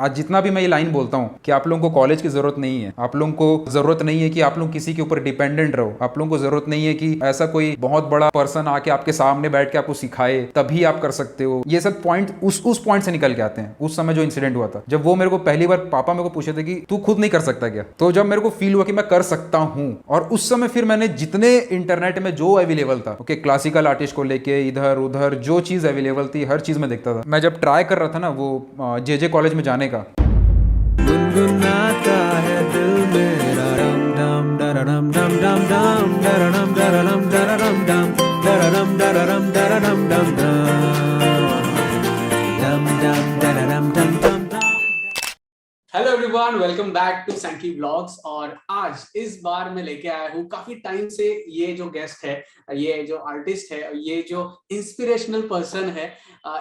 आज जितना भी मैं ये लाइन बोलता हूँ कि आप लोगों को कॉलेज की ज़रूरत नहीं है, आप लोगों को ज़रूरत नहीं है कि आप लोग किसी के ऊपर डिपेंडेंट रहो, आप लोगों को ज़रूरत नहीं है कि ऐसा कोई बहुत बड़ा पर्सन आके आपके सामने बैठ के आपको सिखाए तभी आप कर सकते हो। ये सब पॉइंट उस पॉइंट से निकल के आते हैं। उस समय जो इंसिडेंट हुआ था, जब वो मेरे को पहली बार पापा मेरे को पूछे थे कि तू खुद नहीं कर सकता क्या, तो जब मेरे को फील हुआ कि मैं कर सकता हूँ, और उस समय फिर मैंने जितने इंटरनेट में जो अवेलेबल था, ओके, क्लासिकल आर्टिस्ट को लेके इधर उधर जो चीज़ अवेलेबल थी हर चीज़ में देखता था। मैं जब ट्राई कर रहा था ना वो जे कॉलेज में जाने का, गुनगुनाता है दिल मेरा रम डम डरडम डम डम डम डरडम डरडम डरडम डम डरडम डरडम डरडम डम डम डम डरडम डम डम। Hello everyone, welcome back to Sanky vlogs. और आज इस बार मैं लेके आया हूँ, काफी टाइम से ये जो गेस्ट है, ये जो आर्टिस्ट है, ये जो इंस्पिरेशनल पर्सन है,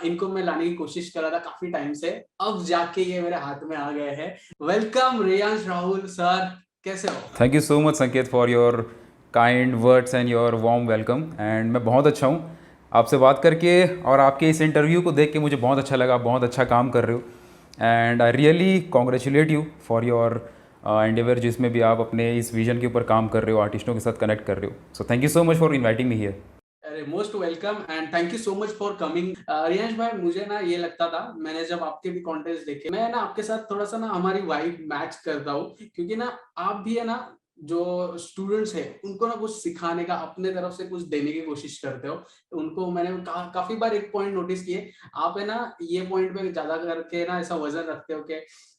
इनको मैं लाने की कोशिश कर रहा था काफी टाइम से। अब जाके ये मेरे हाथ में आ गए हैं। वेलकम रेयांश राहुल सर, कैसे हो? थैंक यू सो मच संकेत for your kind words and your warm welcome. And मैं बहुत अच्छा हूँ आपसे बात करके, और आपके इस इंटरव्यू को देख के मुझे बहुत अच्छा लगा। बहुत अच्छा काम कर रहे हो and I really congratulate you for your Endeavour, जिसमें भी आप अपने इस विजन के ऊपर काम कर रहे हो, आर्टिस्टों के साथ कनेक्ट कर रहे हो। So thank you so much for inviting me here. अरे most welcome and thank you so much for coming. Riyansh भाई, मुझे ना ये लगता था, मैंने जब आपके भी कॉन्टेस्ट देखे, मैं ना आपके साथ थोड़ा सा ना हमारी वाइब मैच करता हूँ, क्योंकि ना आप भी है ना जो स्टूडेंट्स है उनको ना कुछ सिखाने का, अपने तरफ से कुछ देने की कोशिश करते हो उनको। मैंने काफी बार एक पॉइंट नोटिस किए, आप है ना ये पॉइंट पे ज्यादा करके ना ऐसा वजन रखते हो कि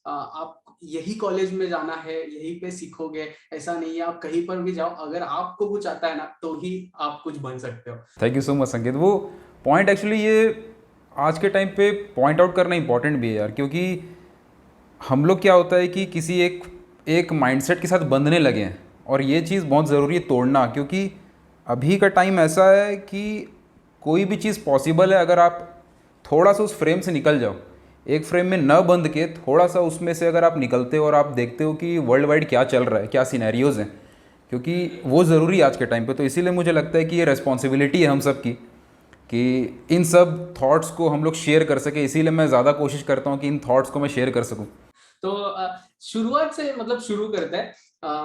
आप यही कॉलेज में जाना है, यही पे सीखोगे, ऐसा नहीं है। आप कहीं पर भी जाओ, अगर आपको कुछ आता है ना तो ही आप कुछ बन सकते हो। थैंक यू सो मच संकेत। वो पॉइंट एक्चुअली ये आज के टाइम पे पॉइंट आउट करना इंपॉर्टेंट भी है यार, क्योंकि हम लोग क्या होता है कि किसी एक माइंडसेट के साथ बंधने लगे हैं, और ये चीज़ बहुत ज़रूरी है तोड़ना, क्योंकि अभी का टाइम ऐसा है कि कोई भी चीज़ पॉसिबल है अगर आप थोड़ा सा उस फ्रेम से निकल जाओ। एक फ्रेम में न बंध के थोड़ा सा उसमें से अगर आप निकलते हो और आप देखते हो कि वर्ल्ड वाइड क्या चल रहा है, क्या सिनेरियोज़ हैं, क्योंकि वो ज़रूरी है आज के टाइम पे। तो इसीलिए मुझे लगता है कि ये रिस्पॉन्सिबिलिटी है हम सब की कि इन सब थॉट्स को हम लोग शेयर कर सके। इसीलिए मैं ज़्यादा कोशिश करता हूँ कि इन थॉट्स को मैं शेयर कर सकूँ। तो शुरुआत से मतलब शुरू करते हैं।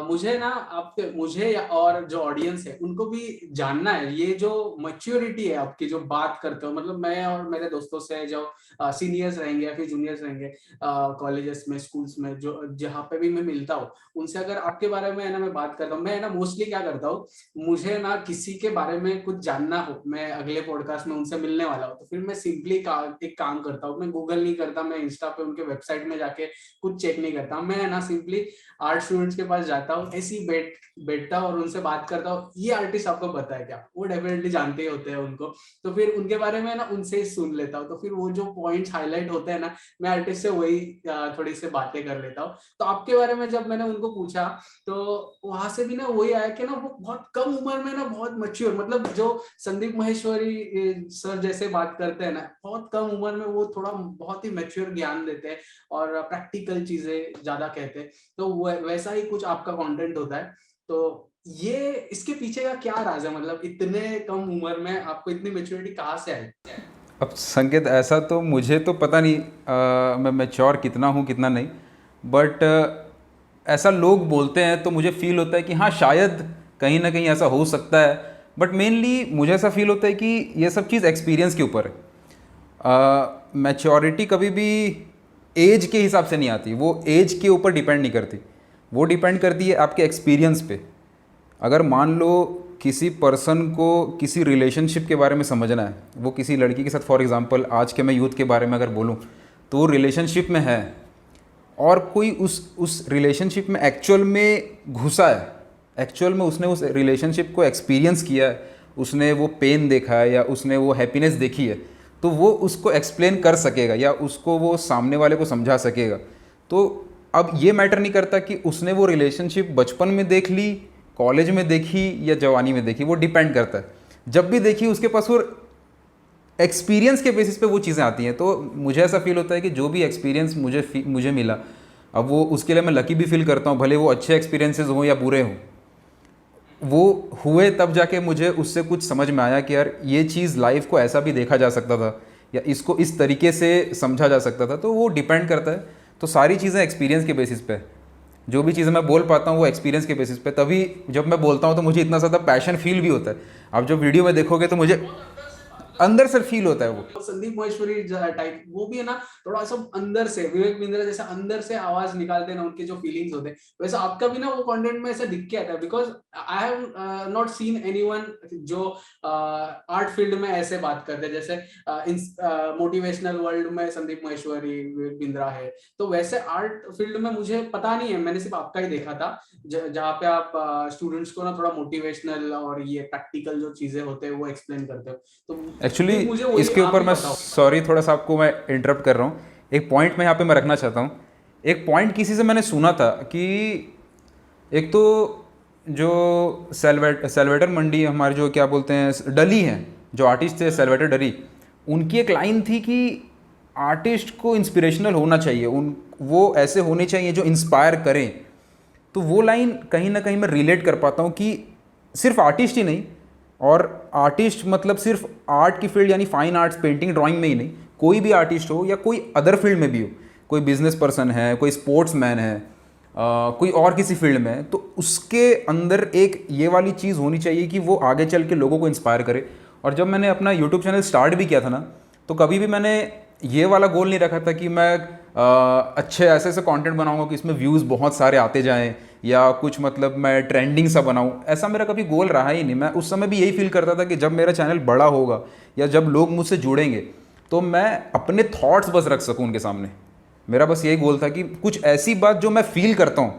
मुझे ना आपके, मुझे और जो ऑडियंस है उनको भी जानना है, ये जो मैच्योरिटी है आपकी, जो बात करते हो, मतलब मैं और मेरे दोस्तों से जो सीनियर्स रहेंगे या फिर जूनियर्स रहेंगे कॉलेजेस में, स्कूल्स में, जो जहाँ पे भी मैं मिलता हूँ, उनसे अगर आपके बारे में है ना मैं बात करता हूँ, मैं ना मोस्टली क्या करता हूँ, मुझे ना किसी के बारे में कुछ जानना हो, मैं अगले पॉडकास्ट में उनसे मिलने वाला हूँ, तो फिर मैं सिंपली एक काम करता हूँ, मैं गूगल नहीं करता, मैं इंस्टा पे उनके वेबसाइट में जाके कुछ चेक नहीं करता, मैं ना सिंपली आर्ट स्टूडेंट्स के पास जाता हूँ, ऐसी बैठता हूँ और उनसे बात करता हूँ, ये आर्टिस्ट आपको पता है क्या, वो डेफिनेटली जानते ही होते हैं उनको, तो फिर उनके बारे में ना उनसे ही सुन लेता हूँ। तो फिर वो जो पॉइंट्स हाईलाइट होते हैं ना, मैं आर्टिस्ट से वही थोड़ी सी बातें कर लेता हूँ। तो आपके बारे में जब मैंने उनको पूछा, तो वहां से भी ना वही आया कि ना वो बहुत कम उम्र में ना बहुत मैच्योर, मतलब जो संदीप माहेश्वरी सर जैसे बात करते हैं ना, बहुत कम उम्र में वो थोड़ा बहुत ही मैच्योर ज्ञान देते हैं और प्रैक्टिकल चीजें ज्यादा कहते हैं। तो वैसा ही कुछ आपका कंटेंट होता है। तो ये इसके पीछे का क्या राज है, मतलब इतने कम उम्र में आपको इतनी मैच्योरिटी कहाँ से आई? अब संकेत, ऐसा तो मुझे तो पता नहीं मैं मैच्योर कितना हूँ कितना नहीं, बट ऐसा लोग बोलते हैं तो मुझे फील होता है कि हाँ शायद कहीं ना कहीं ऐसा हो सकता है। बट मेनली मुझे ऐसा फील होता है कि ये सब चीज़ एक्सपीरियंस के ऊपर है। मैच्योरिटी कभी भी एज के हिसाब से नहीं आती, वो एज के ऊपर डिपेंड नहीं करती, वो डिपेंड करती है आपके एक्सपीरियंस पे। अगर मान लो किसी पर्सन को किसी रिलेशनशिप के बारे में समझना है, वो किसी लड़की के साथ, फॉर एग्जांपल आज के मैं यूथ के बारे में अगर बोलूँ, तो वो रिलेशनशिप में है और कोई उस रिलेशनशिप में एक्चुअल में घुसा है, एक्चुअल में उसने उस रिलेशनशिप को एक्सपीरियंस किया है, उसने वो पेन देखा है या उसने वो हैप्पीनेस देखी है, तो वो उसको एक्सप्लेन कर सकेगा या उसको वो सामने वाले को समझा सकेगा। तो अब ये मैटर नहीं करता कि उसने वो रिलेशनशिप बचपन में देख ली, कॉलेज में देखी या जवानी में देखी, वो डिपेंड करता है। जब भी देखी उसके पास वो एक्सपीरियंस के बेसिस पे वो चीज़ें आती हैं। तो मुझे ऐसा फील होता है कि जो भी एक्सपीरियंस मुझे मिला, अब वो उसके लिए मैं लकी भी फील करता हूँ, भले वो अच्छे एक्सपीरियंसेस हों या बुरे हों, वो हुए तब जाके मुझे उससे कुछ समझ में आया कि यार ये चीज़ लाइफ को ऐसा भी देखा जा सकता था या इसको इस तरीके से समझा जा सकता था। तो वो डिपेंड करता है। तो सारी चीज़ें एक्सपीरियंस के बेसिस पे है। जो भी चीज़ें मैं बोल पाता हूँ वो एक्सपीरियंस के बेसिस पे, तभी जब मैं बोलता हूँ तो मुझे इतना ज़्यादा पैशन फील भी होता है। आप जो वीडियो में देखोगे तो मुझे अंदर से फील होता है वो। संदीप महेश्वरी टाइप वो भी है ना, थोड़ा सा अंदर से विवेक बिंद्रा जैसा अंदर से आवाज निकालते हैं ना, उनके जो फीलिंग्स होते हैं, वैसे आपका भी ना वो कंटेंट में ऐसा दिख के आता है। Because I have not seen anyone जो आर्ट फील्ड में ऐसे बात करते हैं, जैसे मोटिवेशनल वर्ल्ड में संदीप महेश्वरी, विवेक बिंद्रा है, तो वैसे आर्ट फील्ड में मुझे पता नहीं है, मैंने सिर्फ आपका ही देखा था जहाँ पे आप स्टूडेंट्स को ना थोड़ा मोटिवेशनल और ये प्रैक्टिकल जो चीजें होते हैं वो एक्सप्लेन करते हो। तो एक्चुअली मुझे वही इसके आप ऊपर ही मैं बताओ। सॉरी थोड़ा सा आपको मैं इंटरप्ट कर रहा हूँ। एक पॉइंट मैं यहाँ पे मैं रखना चाहता हूँ। एक पॉइंट किसी से मैंने सुना था कि एक तो जो सेल्वेटर मंडी हमारे जो क्या बोलते हैं डली हैं, जो आर्टिस्ट थे सेल्वेटर डली, उनकी एक लाइन थी कि आर्टिस्ट को इंस्पिरेशनल होना चाहिए, वो ऐसे होने चाहिए जो इंस्पायर करें। तो वो लाइन कहीं ना कहीं मैं रिलेट कर पाता हूँ कि सिर्फ आर्टिस्ट ही नहीं, और आर्टिस्ट मतलब सिर्फ आर्ट की फील्ड यानी फाइन आर्ट्स, पेंटिंग, ड्राइंग में ही नहीं, कोई भी आर्टिस्ट हो या कोई अदर फील्ड में भी हो, कोई बिजनेस पर्सन है, कोई स्पोर्ट्स मैन है, कोई और किसी फील्ड में है, तो उसके अंदर एक ये वाली चीज़ होनी चाहिए कि वो आगे चल के लोगों को इंस्पायर करे। और जब मैंने अपना यूट्यूब चैनल स्टार्ट भी किया था ना, तो कभी भी मैंने ये वाला गोल नहीं रखा था कि मैं अच्छे ऐसे ऐसे कंटेंट बनाऊंगा कि इसमें व्यूज़ बहुत सारे आते जाएं, या कुछ मतलब मैं ट्रेंडिंग सा बनाऊं। ऐसा मेरा कभी गोल रहा ही नहीं। मैं उस समय भी यही फील करता था कि जब मेरा चैनल बड़ा होगा या जब लोग मुझसे जुड़ेंगे तो मैं अपने थॉट्स बस रख सकूं उनके सामने। मेरा बस यही गोल था कि कुछ ऐसी बात जो मैं फील करता हूँ,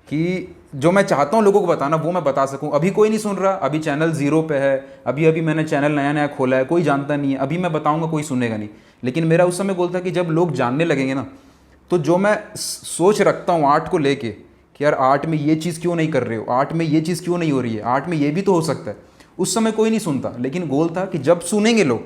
कि जो मैं चाहता हूँ लोगों को बताना, वो मैं बता सकूँ। अभी कोई नहीं सुन रहा, अभी चैनल ज़ीरो पे है, अभी मैंने चैनल नया नया खोला है, कोई जानता नहीं है, अभी मैं बताऊँगा कोई सुनेगा नहीं। लेकिन मेरा उस समय गोल था कि जब लोग जानने लगेंगे ना, तो जो मैं सोच रखता हूँ आर्ट को लेके कि यार आर्ट में ये चीज़ क्यों नहीं कर रहे हो, आर्ट में ये चीज़ क्यों नहीं हो रही है, आर्ट में ये भी तो हो सकता है, उस समय कोई नहीं सुनता। लेकिन गोल था कि जब सुनेंगे लोग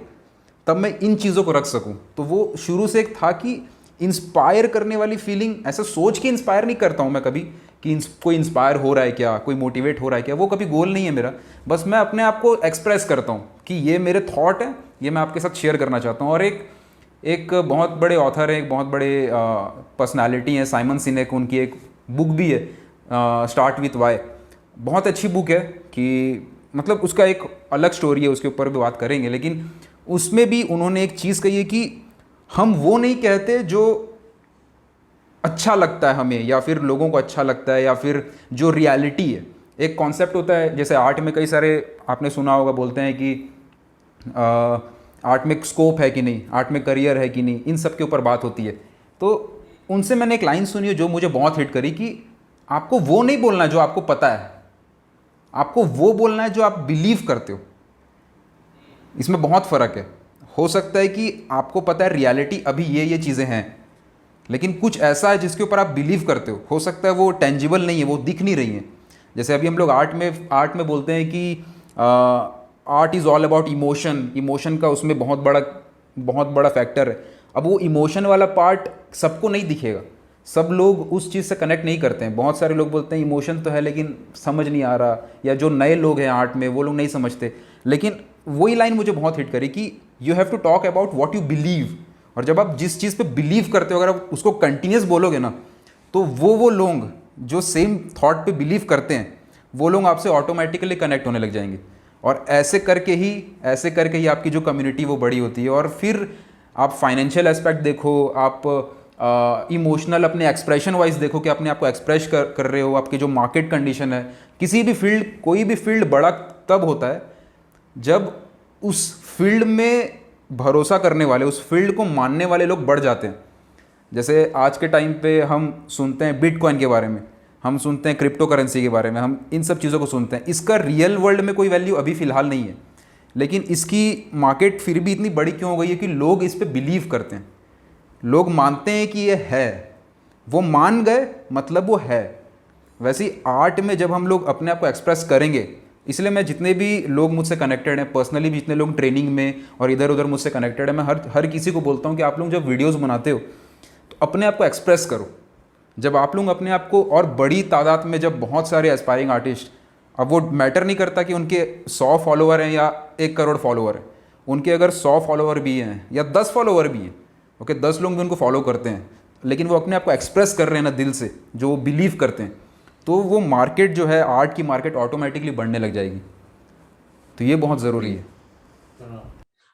तब मैं इन चीज़ों को रख सकूं। तो वो शुरू से एक था कि इंस्पायर करने वाली फीलिंग, ऐसा सोच के इंस्पायर नहीं करता हूं मैं कभी कि कोई इंस्पायर हो रहा है क्या, कोई मोटिवेट हो रहा है क्या, वो कभी गोल नहीं है मेरा। बस मैं अपने आप को एक्सप्रेस करता हूँ कि ये मेरे थॉट है, ये मैं आपके साथ शेयर करना चाहता हूँ। और एक बहुत बड़े ऑथर हैं, एक बहुत बड़े पर्सनालिटी हैं, साइमन सिनेक, उनकी एक बुक भी है स्टार्ट विथ वाई। बहुत अच्छी बुक है कि मतलब उसका एक अलग स्टोरी है, उसके ऊपर भी बात करेंगे। लेकिन उसमें भी उन्होंने एक चीज़ कही है कि हम वो नहीं कहते जो अच्छा लगता है हमें, या फिर लोगों को अच्छा लगता है, या फिर जो रियलिटी है। एक कॉन्सेप्ट होता है, जैसे आर्ट में कई सारे आपने सुना होगा, बोलते हैं कि आर्ट में स्कोप है कि नहीं, आर्ट में करियर है कि नहीं, इन सब के ऊपर बात होती है। तो उनसे मैंने एक लाइन सुनी है जो मुझे बहुत हिट करी कि आपको वो नहीं बोलना है जो आपको पता है, आपको वो बोलना है जो आप बिलीव करते हो। इसमें बहुत फ़र्क है। हो सकता है कि आपको पता है रियलिटी अभी ये चीज़ें हैं, लेकिन कुछ ऐसा है जिसके ऊपर आप बिलीव करते हो सकता है वो टेंजिबल नहीं है, वो दिख नहीं रही है। जैसे अभी हम लोग आर्ट में बोलते हैं कि art is all about emotion का उसमें बहुत बड़ा फैक्टर है। अब वो इमोशन वाला पार्ट सबको नहीं दिखेगा, सब लोग उस चीज़ से कनेक्ट नहीं करते हैं। बहुत सारे लोग बोलते हैं इमोशन तो है लेकिन समझ नहीं आ रहा, या जो नए लोग हैं आर्ट में वो लोग नहीं समझते। लेकिन वही लाइन मुझे बहुत हिट करी कि you have to talk about what you believe. और जब आप जिस चीज़ पे बिलीव करते हो, अगर आप उसको कंटिन्यूस बोलोगे ना, तो वो लोग जो सेम थॉट पे बिलीव करते हैं वो लोग आपसे ऑटोमेटिकली कनेक्ट होने लग जाएंगे। और ऐसे करके ही आपकी जो कम्युनिटी वो बड़ी होती है। और फिर आप फाइनेंशियल एस्पेक्ट देखो, आप इमोशनल अपने एक्सप्रेशन वाइज देखो कि अपने आप को एक्सप्रेस कर रहे हो, आपकी जो मार्केट कंडीशन है। किसी भी फील्ड, कोई भी फील्ड बड़ा तब होता है जब उस फील्ड में भरोसा करने वाले, उस फील्ड को मानने वाले लोग बढ़ जाते हैं। जैसे आज के टाइम पे हम सुनते हैं बिटकॉइन के बारे में, हम सुनते हैं क्रिप्टो करेंसी के बारे में, हम इन सब चीज़ों को सुनते हैं। इसका रियल वर्ल्ड में कोई वैल्यू अभी फ़िलहाल नहीं है, लेकिन इसकी मार्केट फिर भी इतनी बड़ी क्यों हो गई है कि लोग इस पर बिलीव करते हैं, लोग मानते हैं कि ये है, वो मान गए मतलब वो है। वैसे ही आर्ट में जब हम लोग अपने आप को एक्सप्रेस करेंगे, इसलिए मैं जितने भी लोग मुझसे कनेक्टेड हैं पर्सनली, जितने लोग ट्रेनिंग में और इधर उधर मुझसे कनेक्टेड है, मैं हर किसी को बोलता हूँ कि आप लोग जब वीडियोस बनाते हो तो अपने आप को एक्सप्रेस करो। जब आप लोग अपने आप को, और बड़ी तादाद में जब बहुत सारे एस्पायरिंग आर्टिस्ट, अब वो मैटर नहीं करता कि उनके 100 फॉलोअर हैं या 1 करोड़ फॉलोअर हैं, उनके अगर 100 फॉलोअर भी हैं या 10 फॉलोअर भी हैं, ओके, 10 लोग भी उनको फॉलो करते हैं, लेकिन वो अपने आप को एक्सप्रेस कर रहे हैं ना दिल से, जो वो बिलीव करते हैं, तो वो मार्केट जो है, आर्ट की मार्केट ऑटोमेटिकली बढ़ने लग जाएगी। तो ये बहुत ज़रूरी है।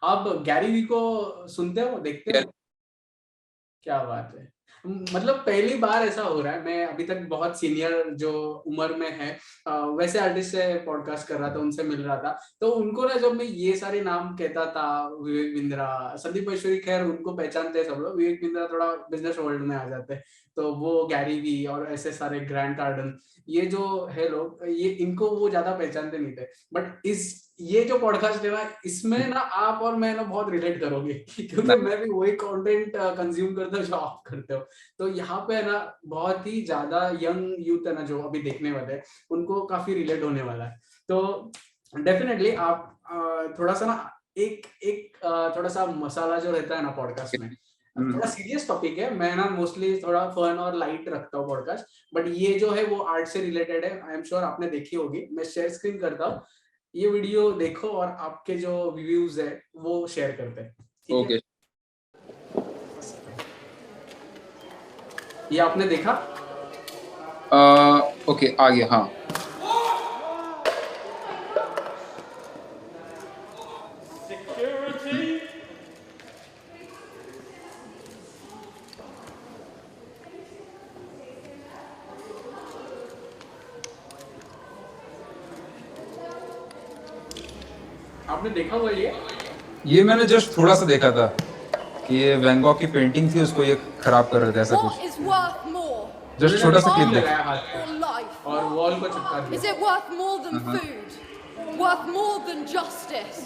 आप गैरी वी को सुनते हो, देखते हो? क्या बात है। मतलब पहली बार ऐसा हो रहा है, मैं अभी तक बहुत सीनियर जो उम्र में है वैसे आर्टिस्ट से पॉडकास्ट कर रहा था, उनसे मिल रहा था, तो उनको ना जब मैं ये सारे नाम कहता था, विवेक बिंद्रा, संदीप महेश्वरी, खैर उनको पहचानते हैं सब लोग, विवेक बिंद्रा थोड़ा बिजनेस वर्ल्ड में आ जाते हैं, तो वो गैरी वी और ऐसे सारे ग्रैंड कार्डन, ये जो है लोग, ये इनको वो ज्यादा पहचानते नहीं थे, बट ये जो पॉडकास्ट है ना, इसमें ना आप और मैं ना बहुत रिलेट करोगे क्योंकि मैं भी वही कंटेंट कंज्यूम करता हूँ जो आप करते हो। तो यहाँ पे है ना बहुत ही ज्यादा यंग यूथ है ना जो अभी देखने वाले हैं, उनको काफी रिलेट होने वाला है। तो डेफिनेटली आप थोड़ा सा ना एक थोड़ा सा मसाला जो रहता है ना पॉडकास्ट में, थोड़ा सीरियस टॉपिक है, मैं ना मोस्टली थोड़ा फन और लाइट रखता हूँ पॉडकास्ट, बट ये जो है वो आर्ट से रिलेटेड है। आई एम श्योर आपने देखी होगी, मैं शेयर स्क्रीन करता हूँ, ये वीडियो देखो और आपके जो व्यूज है वो शेयर करते हैं, ठीक है? ये आपने देखा? ओके, आ गया। हाँ, आपने देखा हुआ ये मैंने जस्ट थोड़ा सा देखा था कि ये वैन गॉग की पेंटिंग थी, उसको ये खराब कर रहे थे, ऐसा What कुछ। is worth more? जस्ट छोटा सा क्लिप लगाया देखा। हाथ पे Or life? और वॉल को चिपका Is दिया। it worth more than food? Worth more than justice?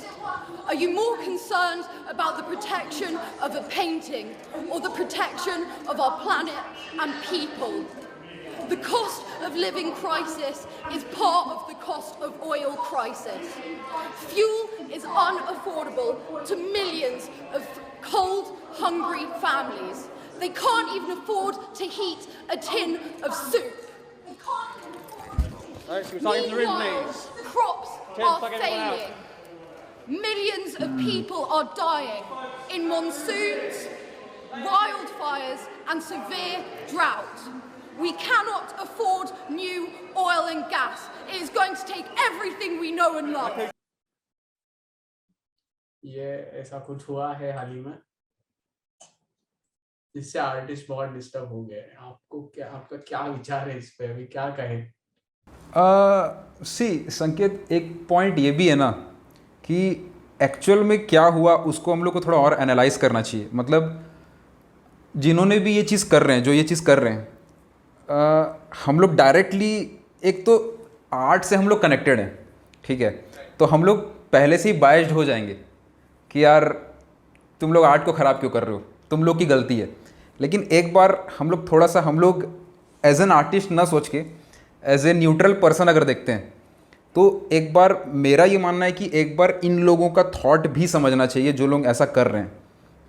Are you more concerned about the protection of a painting or the protection of our planet and people? The cost of living crisis is part of the cost of oil crisis. Fuel is unaffordable to millions of cold, hungry families. They can't even afford to heat a tin of soup. Meanwhile, crops are failing. Millions of people are dying in monsoons, wildfires and severe drought. We cannot afford new oil and gas. It is going to take everything we know and love. ये ऐसा कुछ हुआ है हाल ही में, जिससे artist बहुत disturb हो गए। आपका क्या विचार है इस पे, अभी क्या कहें? संकेत, एक पॉइंट ये भी है ना कि एक्चुअल में क्या हुआ उसको हम लोग को थोड़ा और एनालाइज करना चाहिए। मतलब जिन्होंने भी ये चीज़ कर रहे हैं, जो ये चीज़ कर रहे हैं, हम लोग डायरेक्टली, एक तो आर्ट से हम लोग कनेक्टेड हैं, ठीक है, तो हम लोग पहले से ही बायस्ड हो जाएंगे कि यार तुम लोग आर्ट को ख़राब क्यों कर रहे हो, तुम लोग की गलती है। लेकिन एक बार हम लोग थोड़ा सा, हम लोग एज एन आर्टिस्ट ना सोच के एज ए न्यूट्रल पर्सन अगर देखते हैं, तो एक बार मेरा ये मानना है कि एक बार इन लोगों का थॉट भी समझना चाहिए, जो लोग ऐसा कर रहे हैं,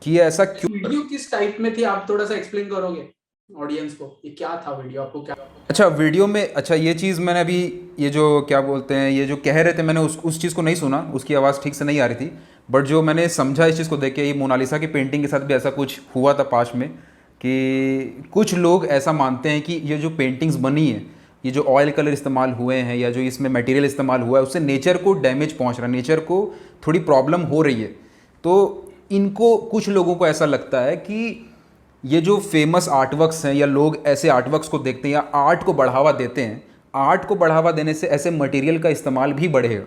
कि ये ऐसा क्यों। वीडियो किस टाइप में थी, आप थोड़ा सा एक्सप्लेन करोगे ऑडियंस को, ये क्या था वीडियो, आपको क्या? अच्छा, वीडियो में, अच्छा ये चीज़ मैंने अभी, ये जो क्या बोलते हैं, ये जो कह रहे थे, मैंने उस चीज़ को नहीं सुना, उसकी आवाज़ ठीक से नहीं आ रही थी, बट जो मैंने समझा इस चीज़ को देख के, ये मोनालिसा की पेंटिंग के साथ भी ऐसा कुछ हुआ था पास्ट में, कि कुछ लोग ऐसा मानते हैं कि ये जो पेंटिंग्स बनी है, ये जो ऑयल कलर इस्तेमाल हुए हैं या जो इसमें मटेरियल इस्तेमाल हुआ है, उससे नेचर को डैमेज पहुंच रहा है, नेचर को थोड़ी प्रॉब्लम हो रही है। तो इनको, कुछ लोगों को ऐसा लगता है कि ये जो फेमस आर्टवर्क्स हैं, या लोग ऐसे आर्टवर्क्स को देखते हैं या आर्ट को बढ़ावा देते हैं, आर्ट को बढ़ावा देने से ऐसे मटेरियल का इस्तेमाल भी बढ़ेगा,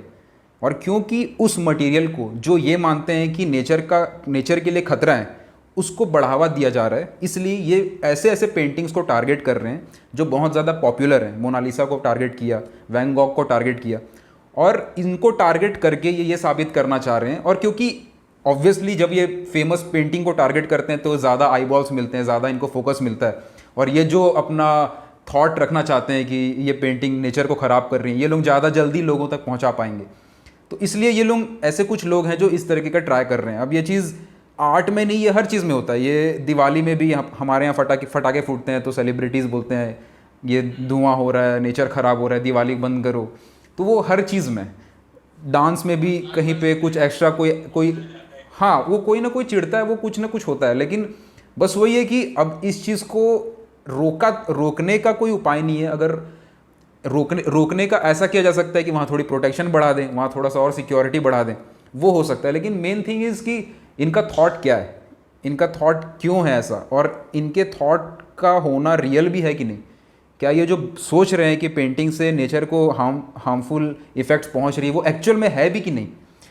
और क्योंकि उस मटेरियल को जो ये मानते हैं कि नेचर के लिए खतरा है, उसको बढ़ावा दिया जा रहा है, इसलिए ये ऐसे ऐसे पेंटिंग्स को टारगेट कर रहे हैं जो बहुत ज़्यादा पॉपुलर हैं। मोनालिसा को टारगेट किया, वैन गॉग को टारगेट किया, और इनको टारगेट करके ये साबित करना चाह रहे हैं। और क्योंकि ऑब्वियसली जब ये फेमस पेंटिंग को टारगेट करते हैं तो ज़्यादा आईबॉल्स मिलते हैं, ज़्यादा इनको फोकस मिलता है, और ये जो अपना थॉट रखना चाहते हैं कि ये पेंटिंग नेचर को ख़राब कर रही है, ये लोग ज़्यादा जल्दी लोगों तक पहुँचा पाएंगे। तो इसलिए ये लोग, ऐसे कुछ लोग हैं जो इस तरीके का ट्राई कर रहे हैं। अब ये चीज़ आर्ट में नहीं, ये हर चीज़ में होता है। ये दिवाली में भी हमारे यहाँ फटाके फूटते हैं तो सेलिब्रिटीज़ बोलते हैं ये धुआं हो रहा है, नेचर ख़राब हो रहा है, दिवाली बंद करो। तो वो हर चीज़ में, डांस में भी कहीं पे कुछ एक्स्ट्रा कोई हाँ, वो कोई ना कोई चिढ़ता है, वो कुछ ना कुछ होता है। लेकिन बस वही है कि अब इस चीज़ को रोकने का कोई उपाय नहीं है। अगर रोकने का ऐसा किया जा सकता है कि वहाँ थोड़ी प्रोटेक्शन बढ़ा दें, वहाँ थोड़ा सा और सिक्योरिटी बढ़ा दें, वो हो सकता है। लेकिन मेन थिंग इज़ कि इनका थॉट क्या है, इनका थॉट क्यों है ऐसा, और इनके थॉट का होना रियल भी है कि नहीं। क्या ये जो सोच रहे हैं कि पेंटिंग से नेचर को हार्मफुल इफ़ेक्ट्स पहुंच रही है, वो एक्चुअल में है भी कि नहीं।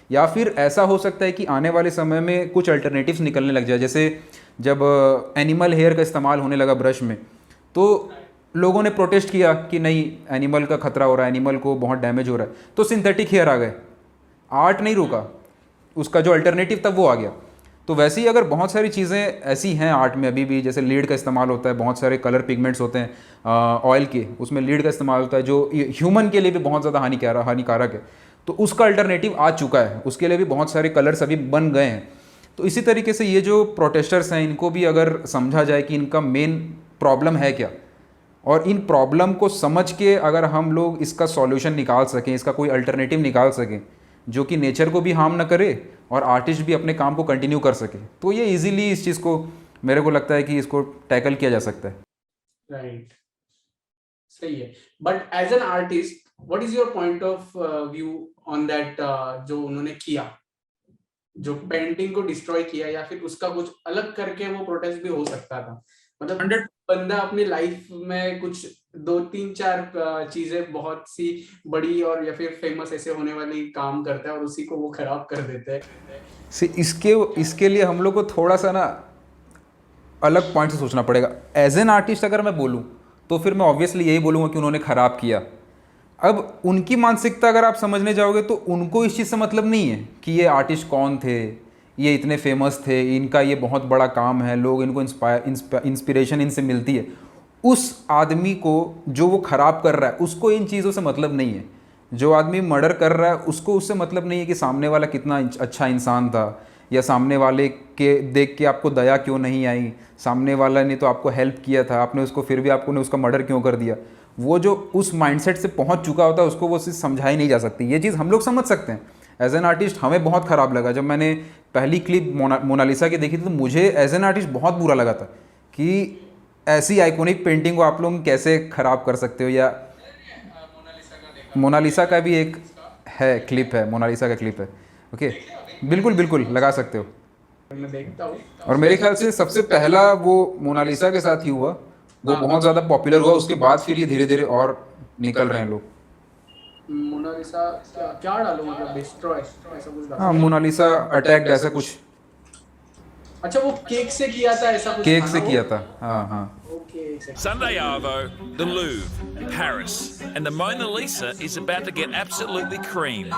या फिर ऐसा हो सकता है कि आने वाले समय में कुछ अल्टरनेटिव्स निकलने लग जाए। जैसे जब एनिमल हेयर का इस्तेमाल होने लगा ब्रश में, तो लोगों ने प्रोटेस्ट किया कि नहीं, एनिमल का खतरा हो रहा है, एनिमल को बहुत डैमेज हो रहा है, तो सिंथेटिक हेयर आ गए। आर्ट नहीं रुका, उसका जो अल्टरनेटिव था वो आ गया। तो वैसे ही अगर बहुत सारी चीज़ें ऐसी हैं आर्ट में अभी भी, जैसे लीड का इस्तेमाल होता है, बहुत सारे कलर पिगमेंट्स होते हैं ऑयल के, उसमें लीड का इस्तेमाल होता है जो ह्यूमन के लिए भी बहुत ज़्यादा हानिकारक है। तो उसका अल्टरनेटिव आ चुका है, उसके लिए भी बहुत सारे कलर्स अभी बन गए हैं। तो इसी तरीके से ये जो प्रोटेस्टर्स हैं, इनको भी अगर समझा जाए कि इनका मेन प्रॉब्लम है क्या, और इन प्रॉब्लम को समझ के अगर हम लोग इसका सॉल्यूशन निकाल सकें, इसका कोई अल्टरनेटिव निकाल सकें जो कि नेचर को भी हार्म ना करे और आर्टिस्ट भी अपने काम को कंटिन्यू कर सके, तो ये इजीली इस चीज़ को, मेरे को लगता है कि इसको टैकल किया जा सकता है। राइट, सही है। But as an artist, what is your point of view on that, जो उन्होंने किया, जो पेंटिंग को डिस्ट्रॉय किया, या फिर उसका कुछ अलग करके वो प्रोटेस्ट भी हो सकता था। मतलब 100 बंदा अपनी लाइफ में कुछ 2-3-4 चीजें बहुत सी बड़ी और या फिर फेमस ऐसे होने वाली काम करता है और उसी को वो खराब कर देते हैं। इसके लिए हम लोग को थोड़ा सा ना अलग पॉइंट से सोचना पड़ेगा। एज एन आर्टिस्ट अगर मैं बोलूँ तो फिर मैं ऑब्वियसली यही बोलूँगा कि उन्होंने ख़राब किया। अब उनकी मानसिकता अगर आप समझने जाओगे तो उनको इस चीज़ से मतलब नहीं है कि ये आर्टिस्ट कौन थे, ये इतने फेमस थे, इनका ये बहुत बड़ा काम है, लोग इनको इंस्पिरेशन इनसे मिलती है। उस आदमी को जो वो ख़राब कर रहा है उसको इन चीज़ों से मतलब नहीं है। जो आदमी मर्डर कर रहा है उसको उससे मतलब नहीं है कि सामने वाला कितना अच्छा इंसान था, या सामने वाले के देख के आपको दया क्यों नहीं आई, सामने वाला ने तो आपको हेल्प किया था, आपने उसको फिर भी आपने उसका मर्डर क्यों कर दिया। वो जो उस माइंडसेट से पहुंच चुका होता है उसको वो चीज़ समझाई नहीं जा सकती। ये चीज़ हम लोग समझ सकते हैं। एज एन आर्टिस्ट हमें बहुत ख़राब लगा जब मैंने पहली क्लिप मोनालिसा की देखी थी, तो मुझे एज एन आर्टिस्ट बहुत बुरा लगा था कि ऐसी आइकॉनिक पेंटिंग को आप लोग कैसे ख़राब कर सकते हो। या मोनालिसा का भी एक है क्लिप है, मोनालिसा का क्लिप है, ओके, बिल्कुल बिल्कुल लगा सकते हो। मैं देखता हूँ। और मेरे ख्याल से सबसे पहला वो मोनालिसा के साथ ही हुआ, वो बहुत ज़्यादा पॉपुलर हुआ, उसके बाद फिर ये धीरे धीरे और निकल रहे हैं लोग। मोनालिसा क्या डालो, मतलब डिस्ट्रॉय ऐसा कुछ डालो? हाँ, मोनालिसा अटैक्ड ऐसा कुछ, अच्छा वो केक से किया था, ऐसा कुछ केक था से ना वो? किया था, हाँ हाँ। ओके, एक second. Sunday Arvo, the Louvre, Paris, and the Mona Lisa is about to get absolutely creamed.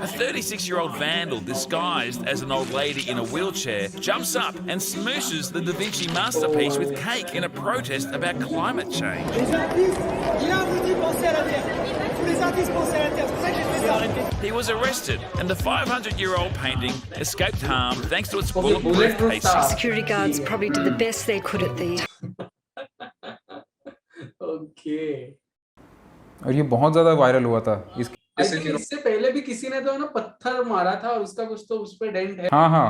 A 36-year-old vandal disguised as an old lady in a wheelchair jumps up and smooshes the Da Vinci masterpiece with cake in a protest about climate change. Les artistes, il a vous dit penser à la Terre. Tous les artistes pensent à la Terre, c'est pour ça que j'ai fait ça. He was arrested, and the 500-year-old painting escaped harm thanks to its Okay, bulletproof bulletproof casing. था। Security guards probably did the best they could at the okay. और ये बहुत ज़्यादा viral हुआ था I think इससे पहले भी किसी ने तो ना पत्थर मारा था और उसका कुछ तो उस पे डेंट है। हाँ हाँ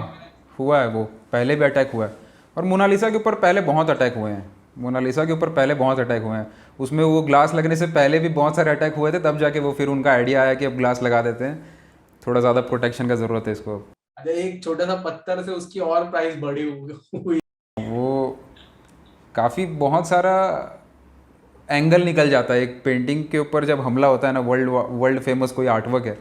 हुआ है, वो पहले भी अटैक हुआ है। और मोनालिसा के ऊपर पहले बहुत अटैक हुए हैं, मोनालिसा के ऊपर पहले बहुत अटैक हुए हैं। उसमें वो ग्लास लगने से पहले भी बहुत सारे अटैक हुए थे, तब जाके वो फिर उनका आइडिया आया कि अब ग्लास लगा देते हैं, थोड़ा ज़्यादा प्रोटेक्शन का ज़रूरत है इसको। अरे एक छोटा सा पत्थर से उसकी और प्राइस बढ़ी हुई। वो काफ़ी बहुत सारा एंगल निकल जाता है एक पेंटिंग के ऊपर जब हमला होता है ना। वर्ल्ड फेमस कोई आर्टवर्क है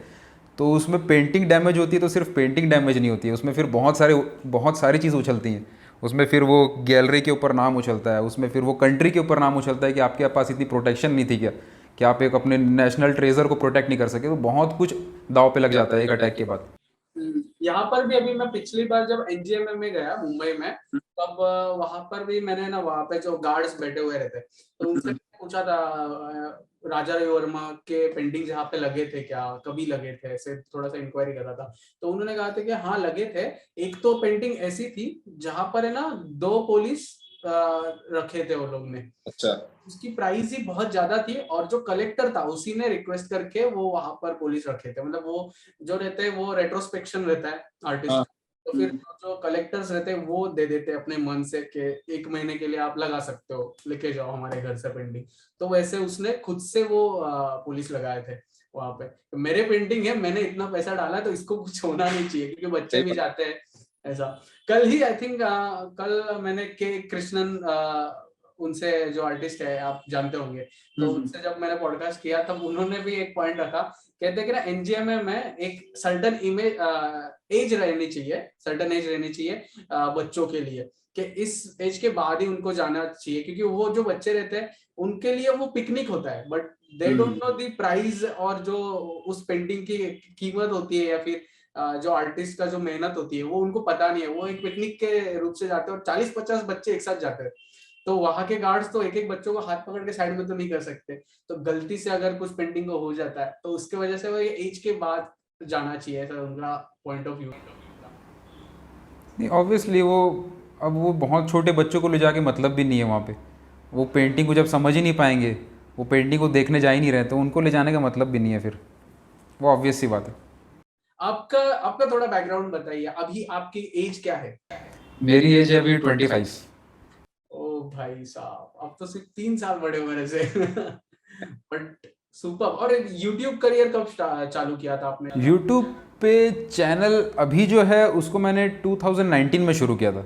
तो उसमें पेंटिंग डैमेज होती है, तो सिर्फ पेंटिंग डैमेज नहीं होती है, उसमें फिर बहुत सारी चीज़ उछलती हैं। उसमें फिर वो गैलरी के ऊपर नाम उछलता है, उसमें फिर वो कंट्री के ऊपर नाम उछलता है कि आपके पास इतनी प्रोटेक्शन नहीं थी क्या, कि आप एक अपने नेशनल ट्रेजर को प्रोटेक्ट नहीं कर सके। तो बहुत कुछ दाव पे लग जाता है एक अटैक के बाद। यहाँ पर भी अभी मैं पिछली बार जब एनजीएमएम में गया मुंबई में, तब वहां पर भी मैंने ना वहां पे जो गार्ड्स बैठे हुए रहते तो उनसे पूछा था राजा रवि वर्मा के पेंटिंग जहाँ पे लगे थे क्या, कभी लगे थे, ऐसे थोड़ा सा इंक्वायरी करा था। तो उन्होंने कहा था कि हाँ लगे थे। एक तो पेंटिंग ऐसी थी जहाँ पर है ना 2 पुलिस रखे थे वो लोग ने। अच्छा। उसकी प्राइस ही बहुत ज्यादा थी और जो कलेक्टर था उसी ने रिक्वेस्ट करके वो वहां पर पुलिस रखे थे। मतलब वो जो रहते हैं वो रेट्रोस्पेक्शन रहता है आर्टिस्ट, तो फिर जो कलेक्टर्स रहते हैं वो दे देते अपने मन से कि 1 महीने के लिए आप लगा सकते हो, लेके जाओ हमारे घर से पेंटिंग। तो वैसे उसने खुद से वो पुलिस लगाए थे वहां पे। तो मेरे पेंटिंग है, मैंने इतना पैसा डाला तो इसको कुछ होना नहीं चाहिए, क्योंकि बच्चे भी जाते हैं ऐसा। कल ही आई थिंक कल मैंने के कृष्णन उनसे जो आर्टिस्ट है आप जानते होंगे, तो उनसे जब मैंने पॉडकास्ट किया तब उन्होंने भी एक पॉइंट रखा, कहते हैं कि ना एनजीएमए में एक सर्टन एज रहनी चाहिए, सर्टन एज रहनी चाहिए बच्चों के लिए, कि इस एज के बाद ही उनको जाना चाहिए, क्योंकि वो जो बच्चे रहते हैं उनके लिए वो पिकनिक होता है, but they don't know the price, और जो उस पेंटिंग की कीमत होती है या फिर जो आर्टिस्ट का जो मेहनत होती है वो उनको पता नहीं है। वो एक पिकनिक के रूप से जाते हैं और 40-50 बच्चे एक साथ जाते हैं, तो वहां के गार्ड्स तो एक एक बच्चों को हाथ पकड़ के साइड में तो नहीं कर सकते। तो गलती से अगर कुछ पेंटिंग को हो जाता है तो उसके वजह से वो एज के बाद जाना चाहिए, ऐसा उनका पॉइंट ऑफ व्यू। नहीं ऑब्वियसली वो अब वो बहुत छोटे बच्चों को ले जाके मतलब भी नहीं है वहाँ पे। वो पेंटिंग को जब समझ ही नहीं पाएंगे, वो पेंटिंग को देखने जा ही नहीं रहे, तो उनको ले जाने का मतलब भी नहीं है फिर, वो ऑब्वियस सी बात है। आपका थोड़ा बैकग्राउंड बताइए, अभी आपकी एज क्या है? मेरी एज है अभी 25। ओ भाई साहब, आप तो सिर्फ 3 साल बड़े हो मेरे से। But super. और यूट्यूब करियर कब चालू किया था आपने? यूट्यूब पे चैनल अभी जो है उसको मैंने 2019 में शुरू किया था,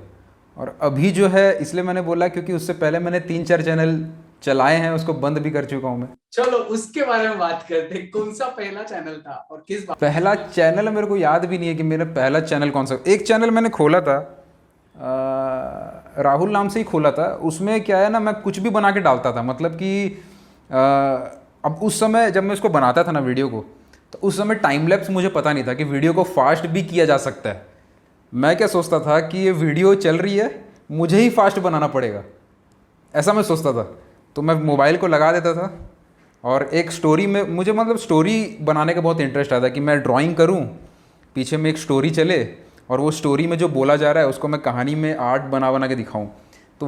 और अभी जो है इसलिए मैंने बोला क्योंकि उससे पहले मैंने 3-4 चैनल चलाए हैं, उसको बंद भी कर चुका हूँ मैं। चलो उसके बारे में बात करते हैं। कौन सा पहला चैनल था और किस बात? पहला चैनल मेरे को याद भी नहीं है कि मेरा पहला चैनल कौन सा। एक चैनल मैंने खोला था, राहुल नाम से ही खोला था। उसमें क्या है ना, मैं कुछ भी बना के डालता था, मतलब कि अब उस समय जब मैं इसको बनाता था ना वीडियो को, तो उस समय टाइम लैप्स मुझे पता नहीं था कि वीडियो को फास्ट भी किया जा सकता है। मैं क्या सोचता था कि ये वीडियो चल रही है, मुझे ही फास्ट बनाना पड़ेगा, ऐसा मैं सोचता था। तो मैं मोबाइल को लगा देता था और एक स्टोरी में, मुझे मतलब स्टोरी बनाने का बहुत इंटरेस्ट आता है कि मैं ड्राइंग करूं, पीछे में एक स्टोरी चले और वो स्टोरी में जो बोला जा रहा है उसको मैं कहानी में आर्ट बना के दिखाऊं। तो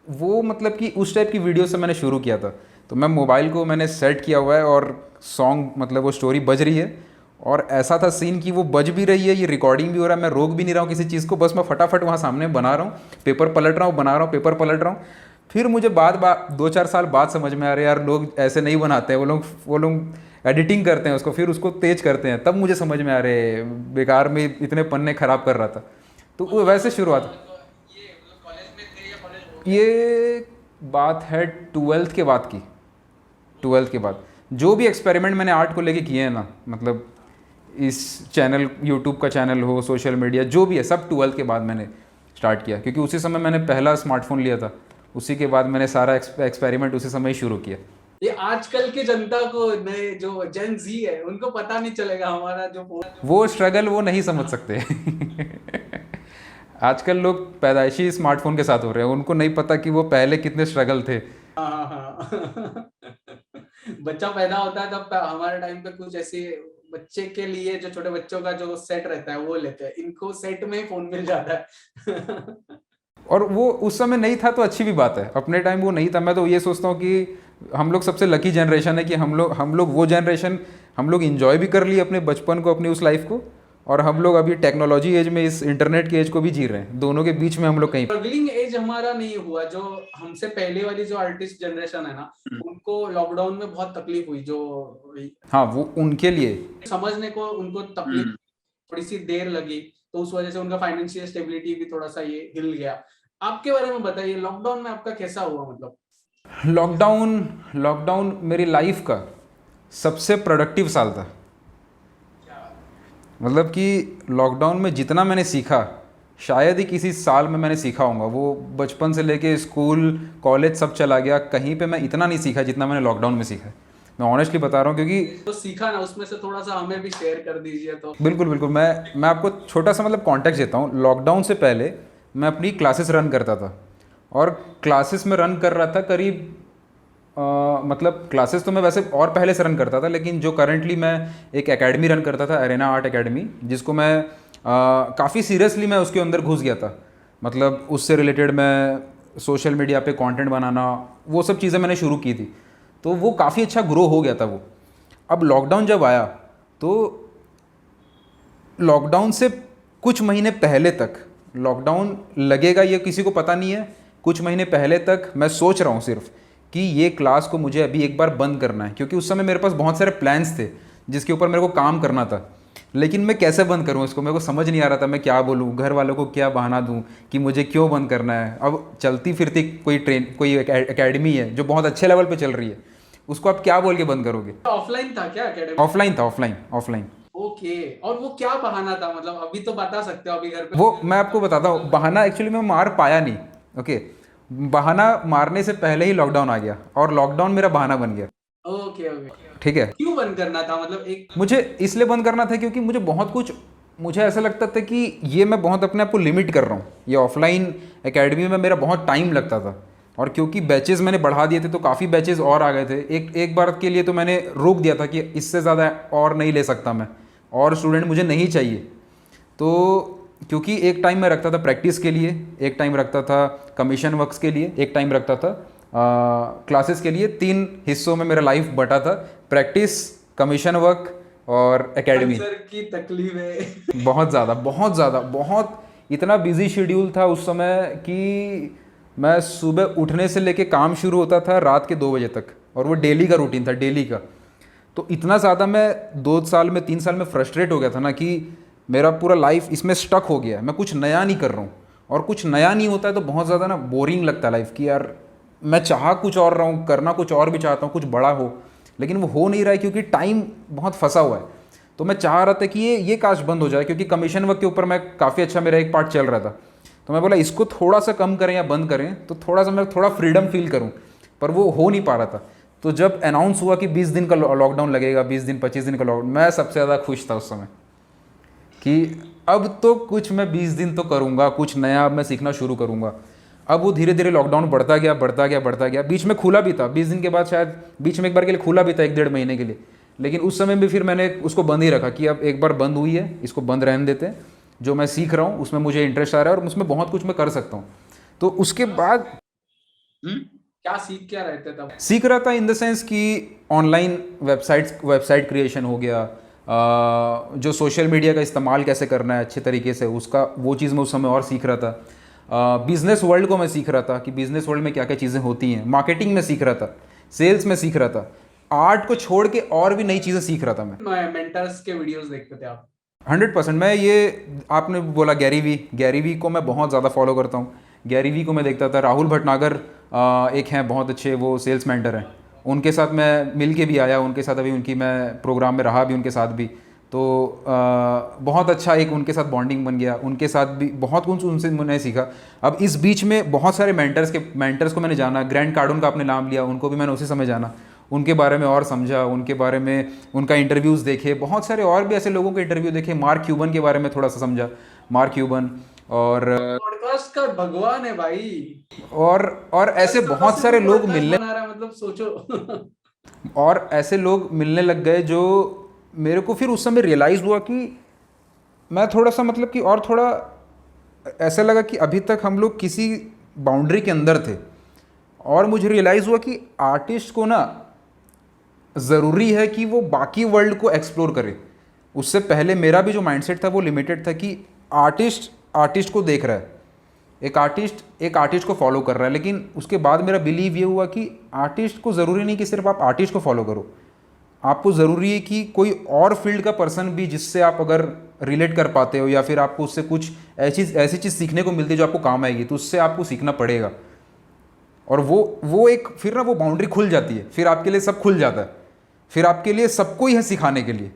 वो मतलब कि उस टाइप की वीडियो से मैंने शुरू किया था। तो मैं मोबाइल को मैंने सेट किया हुआ है और सॉन्ग मतलब वो स्टोरी बज रही है, और ऐसा था सीन कि वो बज भी रही है, ये रिकॉर्डिंग भी हो रहा है, मैं रोक भी नहीं रहा हूँ किसी चीज़ को, बस मैं फटाफट वहाँ सामने बना रहा हूँ, पेपर पलट रहा हूँ, बना रहा हूँ, पेपर पलट रहा हूँ। फिर मुझे 2-4 साल बाद समझ में आ रहा है यार लोग ऐसे नहीं बनाते हैं, वो लोग एडिटिंग करते हैं उसको, फिर उसको तेज करते हैं, तब मुझे समझ में आ रहे बेकार में इतने पन्ने खराब कर रहा था। तो वो वैसे शुरुआत। ये बात है 12th के बाद की। 12th के बाद जो भी एक्सपेरिमेंट मैंने आर्ट को लेके किए हैं ना, मतलब इस चैनल, यूट्यूब का चैनल हो, सोशल मीडिया जो भी है, सब 12th के बाद मैंने स्टार्ट किया, क्योंकि उसी समय मैंने पहला स्मार्टफोन लिया था। उसी के बाद मैंने सारा एक्सपेरिमेंट उसी समय ही शुरू किया। ये आजकल की जनता को, नए जो जेन जी है, उनको पता नहीं चलेगा हमारा जो वो स्ट्रगल वो नहीं समझ सकते। आजकल लोग पैदाइशी स्मार्टफोन के साथ हो रहे हैं, उनको नहीं पता कि वो पहले कितने स्ट्रगल थे। हाँ। बच्चा पैदा होता है तब हमारे टाइम पे कुछ ऐसे बच्चे के लिए जो छोटे बच्चों का जो सेट रहता है वो लेते हैं, इनको सेट में ही फोन मिल जाता है। और वो उस समय नहीं था तो अच्छी भी बात है, अपने टाइम वो नहीं था। मैं तो ये सोचता हूँ कि हम लोग सबसे लकी जनरेशन है कि हम लोग वो जनरेशन, हम लोग इंजॉय भी कर लिए अपने बचपन को, अपनी उस लाइफ को, और हम लोग अभी टेक्नोलॉजी एज में, इस इंटरनेट के एज को भी जी रहे हैं। दोनों के बीच में हम लोग कहीं। स्ट्रगलिंग एज हमारा नहीं हुआ। जो हमसे पहले वाली जो आर्टिस्ट जनरेशन है ना, उनको लॉकडाउन में बहुत तकलीफ हुई। जो हाँ, वो उनके लिए समझने को उनको तकलीफ, थोड़ी सी देर लगी, तो उस वजह से उनका फाइनेंशियल स्टेबिलिटी भी थोड़ा सा ये हिल गया। आपके बारे में बताइए, लॉकडाउन में आपका कैसा हुआ? मतलब लॉकडाउन मेरी लाइफ का सबसे प्रोडक्टिव साल था। मतलब कि लॉकडाउन में जितना मैंने सीखा, शायद ही किसी साल में मैंने सीखा होगा। वो बचपन से लेके स्कूल, कॉलेज सब चला गया, कहीं पे मैं इतना नहीं सीखा जितना मैंने लॉकडाउन में सीखा। मैं ऑनेस्टली बता रहा हूँ, क्योंकि तो सीखा ना, उसमें से थोड़ा सा हमें भी शेयर कर दीजिए। तो बिल्कुल मैं आपको छोटा सा मतलब कॉन्टेक्स्ट देता हूँ। लॉकडाउन से पहले मैं अपनी क्लासेस रन करता था, और क्लासेस में रन कर रहा था करीब मतलब क्लासेस तो मैं वैसे और पहले से रन करता था, लेकिन जो करंटली मैं एक एकेडमी रन करता था, अरेना आर्ट एकेडमी, जिसको मैं काफ़ी सीरियसली मैं उसके अंदर घुस गया था। मतलब उससे रिलेटेड मैं सोशल मीडिया पे कंटेंट बनाना, वो सब चीज़ें मैंने शुरू की थी, तो वो काफ़ी अच्छा ग्रो हो गया था वो। अब लॉकडाउन जब आया तो लॉकडाउन से कुछ महीने पहले तक लॉकडाउन लगेगा ये किसी को पता नहीं है। कुछ महीने पहले तक मैं सोच रहा हूँ सिर्फ कि ये क्लास को मुझे अभी एक बार बंद करना है, क्योंकि उस समय मेरे पास बहुत सारे प्लान्स थे जिसके ऊपर मेरे को काम करना था। लेकिन मैं कैसे बंद करूँ इसको, मेरे को समझ नहीं आ रहा था मैं क्या बोलूँ, घर वालों को क्या बहाना दूँ कि मुझे क्यों बंद करना है। अब चलती फिरती कोई एकेडमी है जो बहुत अच्छे लेवल पे चल रही है, उसको आप क्या बोल के बंद करोगे? ऑफलाइन था क्या एकेडमी? ऑफलाइन था, ऑफलाइन। ओके, और वो क्या बहाना था, मतलब अभी तो बता सकते हो अभी घर पे? वो मैं आपको बताता हूँ, बहाना एक्चुअली मैं मार पाया नहीं। ओके, बहाना मारने से पहले ही लॉकडाउन आ गया और लॉकडाउन मेरा बहाना बन गया। ओके ओके, ठीक है। क्यों बंद करना था, मतलब एक मुझे इसलिए बंद करना था क्योंकि मुझे ऐसा लगता था कि ये मैं बहुत अपने आप को लिमिट कर रहा हूँ। ये ऑफलाइन एकेडमी में मेरा बहुत टाइम लगता था, और क्योंकि बैचेस मैंने बढ़ा दिए थे तो काफ़ी बैचेस और आ गए थे। एक बार के लिए तो मैंने रोक दिया था कि इससे ज़्यादा और नहीं ले सकता मैं, और स्टूडेंट मुझे नहीं चाहिए। तो क्योंकि एक टाइम मैं रखता था प्रैक्टिस के लिए, एक टाइम रखता था कमीशन वर्क्स के लिए, एक टाइम रखता था क्लासेस के लिए। 3 हिस्सों में मेरा लाइफ बटा था, प्रैक्टिस, कमीशन वर्क और एकेडमी। सर की तकलीफ है। बहुत इतना बिजी शेड्यूल था उस समय कि मैं सुबह उठने से लेके काम शुरू होता था रात के 2 बजे तक, और वो डेली का रूटीन था, डेली का। तो इतना ज़्यादा मैं 2 साल में 3 साल में फ्रस्ट्रेट हो गया था ना कि मेरा पूरा लाइफ इसमें स्टक हो गया है, मैं कुछ नया नहीं कर रहा हूँ। और कुछ नया नहीं होता है तो बहुत ज़्यादा ना बोरिंग लगता है लाइफ कि यार मैं चाह कुछ और रहा हूँ, करना कुछ और भी चाहता हूँ, कुछ बड़ा हो, लेकिन वो हो नहीं रहा है क्योंकि टाइम बहुत फंसा हुआ है। तो मैं चाह रहा था कि ये काश बंद हो जाए, क्योंकि कमीशन वर्क के ऊपर मैं काफ़ी अच्छा मेरा एक पार्ट चल रहा था। तो मैं बोला इसको थोड़ा सा कम करें या बंद करें तो थोड़ा सा मैं थोड़ा फ्रीडम फील करूं, पर वो हो नहीं पा रहा था। तो जब अनाउंस हुआ कि 20 दिन का लॉकडाउन लगेगा, 20 दिन 25 दिन का लॉकडाउन, मैं सबसे ज़्यादा खुश था उस समय कि अब तो कुछ मैं 20 दिन तो करूँगा, कुछ नया मैं सीखना शुरू करूँगा। अब वो धीरे धीरे लॉकडाउन बढ़ता गया। बीच में खुला भी था, 20 दिन के बाद शायद बीच में एक बार के लिए खुला भी था, 1-1.5 महीने के लिए। लेकिन उस समय भी फिर मैंने उसको बंद ही रखा कि अब एक बार बंद हुई है, इसको बंद रहने देते हैं। जो मैं सीख रहा हूँ उसमें मुझे इंटरेस्ट आ रहा है और उसमें बहुत कुछ मैं कर सकता हूँ। तो उसके बाद क्या सीख रहे थे तब? सीख रहा था इन द सेंस कि ऑनलाइन वेबसाइट क्रिएशन हो गया, जो सोशल मीडिया का इस्तेमाल कैसे करना है अच्छे तरीके से, उसका वो चीज़ मैं उस समय और सीख रहा था। बिजनेस वर्ल्ड को मैं सीख रहा था कि बिजनेस वर्ल्ड में क्या क्या चीज़ें होती हैं। मार्केटिंग में सीख रहा था, सेल्स में सीख रहा था, आर्ट को छोड़ के और भी नई चीज़ें सीख रहा था मैं। मेंटर्स के वीडियोस देखते थे आप? 100%। मैं ये आपने बोला गैरी वी को मैं बहुत ज़्यादा फॉलो करता हूँ। गैरी वी को मैं देखता था। राहुल भटनागर एक हैं बहुत अच्छे, वो सेल्स मेंटर हैं, उनके साथ मैं मिल के भी आया, उनके साथ अभी उनकी मैं प्रोग्राम में रहा भी उनके साथ भी। तो बहुत अच्छा एक उनके साथ बॉन्डिंग बन गया, उनके साथ भी बहुत कुछ उनसे मैंने सीखा। अब इस बीच में बहुत सारे मेंटर्स को मैंने जाना। ग्रैंड कार्डन का आपने नाम लिया, उनको भी मैंने उसी समय जाना, उनके बारे में और समझा, उनके बारे में उनका इंटरव्यूज़ देखे, बहुत सारे और भी ऐसे लोगों के इंटरव्यू देखे। मार्क क्यूबन के बारे में थोड़ा सा समझा, मार्क क्यूबन और पॉडकास्ट का भगवान है भाई। और ऐसे बहुत सारे लोग मिलने, मतलब सोचो और ऐसे लोग मिलने लग गए जो मेरे को फिर उस समय रियलाइज़ हुआ कि मैं थोड़ा सा मतलब कि और थोड़ा ऐसा लगा कि अभी तक हम लोग किसी बाउंड्री के अंदर थे। और मुझे रियलाइज़ हुआ कि आर्टिस्ट को ना ज़रूरी है कि वो बाकी वर्ल्ड को एक्सप्लोर करे। उससे पहले मेरा भी जो माइंडसेट था वो लिमिटेड था कि आर्टिस्ट को देख रहा है, एक आर्टिस्ट को फॉलो कर रहा है। लेकिन उसके बाद मेरा बिलीव ये हुआ कि आर्टिस्ट को ज़रूरी नहीं कि सिर्फ आप आर्टिस्ट को फॉलो करो, आपको ज़रूरी है कि कोई और फील्ड का पर्सन भी जिससे आप अगर रिलेट कर पाते हो या फिर आपको उससे कुछ ऐसी चीज़ सीखने को मिलती है जो आपको काम आएगी, तो उससे आपको सीखना पड़ेगा। और वो एक फिर ना वो बाउंड्री खुल जाती है, फिर आपके लिए सब खुल जाता है, फिर आपके लिए सबको ही है सिखाने के लिए।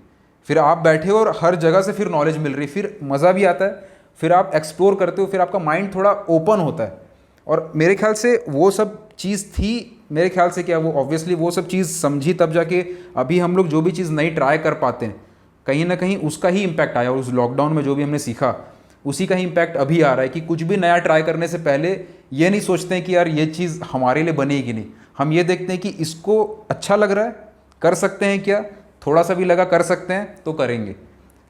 फिर आप बैठे हो और हर जगह से फिर नॉलेज मिल रही है, फिर मज़ा भी आता है, फिर आप एक्सप्लोर करते हो, फिर आपका माइंड थोड़ा ओपन होता है। और मेरे ख्याल से वो सब चीज़ थी, मेरे ख्याल से क्या वो ऑब्वियसली वो सब चीज़ समझी तब जाके अभी हम लोग जो भी चीज़ नई ट्राई कर पाते हैं, कहीं ना कहीं उसका ही इम्पैक्ट आया। और उस लॉकडाउन में जो भी हमने सीखा उसी का ही इम्पैक्ट अभी आ रहा है कि कुछ भी नया ट्राई करने से पहले ये नहीं सोचते हैं कि यार ये चीज़ हमारे लिए बनेगी नहीं, हम ये देखते हैं कि इसको अच्छा लग रहा है, कर सकते हैं क्या, थोड़ा सा भी लगा कर सकते हैं तो करेंगे,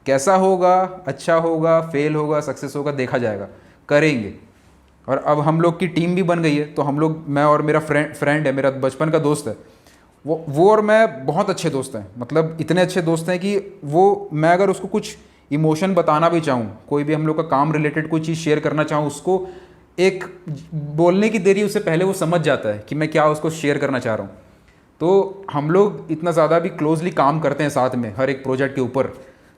कैसा होगा, अच्छा होगा, फेल होगा, सक्सेस होगा, देखा जाएगा, करेंगे। और अब हम लोग की टीम भी बन गई है, तो हम लोग, मैं और मेरा फ्रेंड है, मेरा बचपन का दोस्त है, वो और मैं बहुत अच्छे दोस्त हैं। मतलब इतने अच्छे दोस्त हैं कि वो, मैं अगर उसको कुछ इमोशन बताना भी चाहूँ, कोई भी हम लोग का काम रिलेटेड कोई चीज़ शेयर करना चाहूँ, उसको एक बोलने की देरी उससे पहले वो समझ जाता है कि मैं क्या उसको शेयर करना चाह रहा हूँ। तो हम लोग इतना ज़्यादा भी क्लोजली काम करते हैं साथ में हर एक प्रोजेक्ट के ऊपर।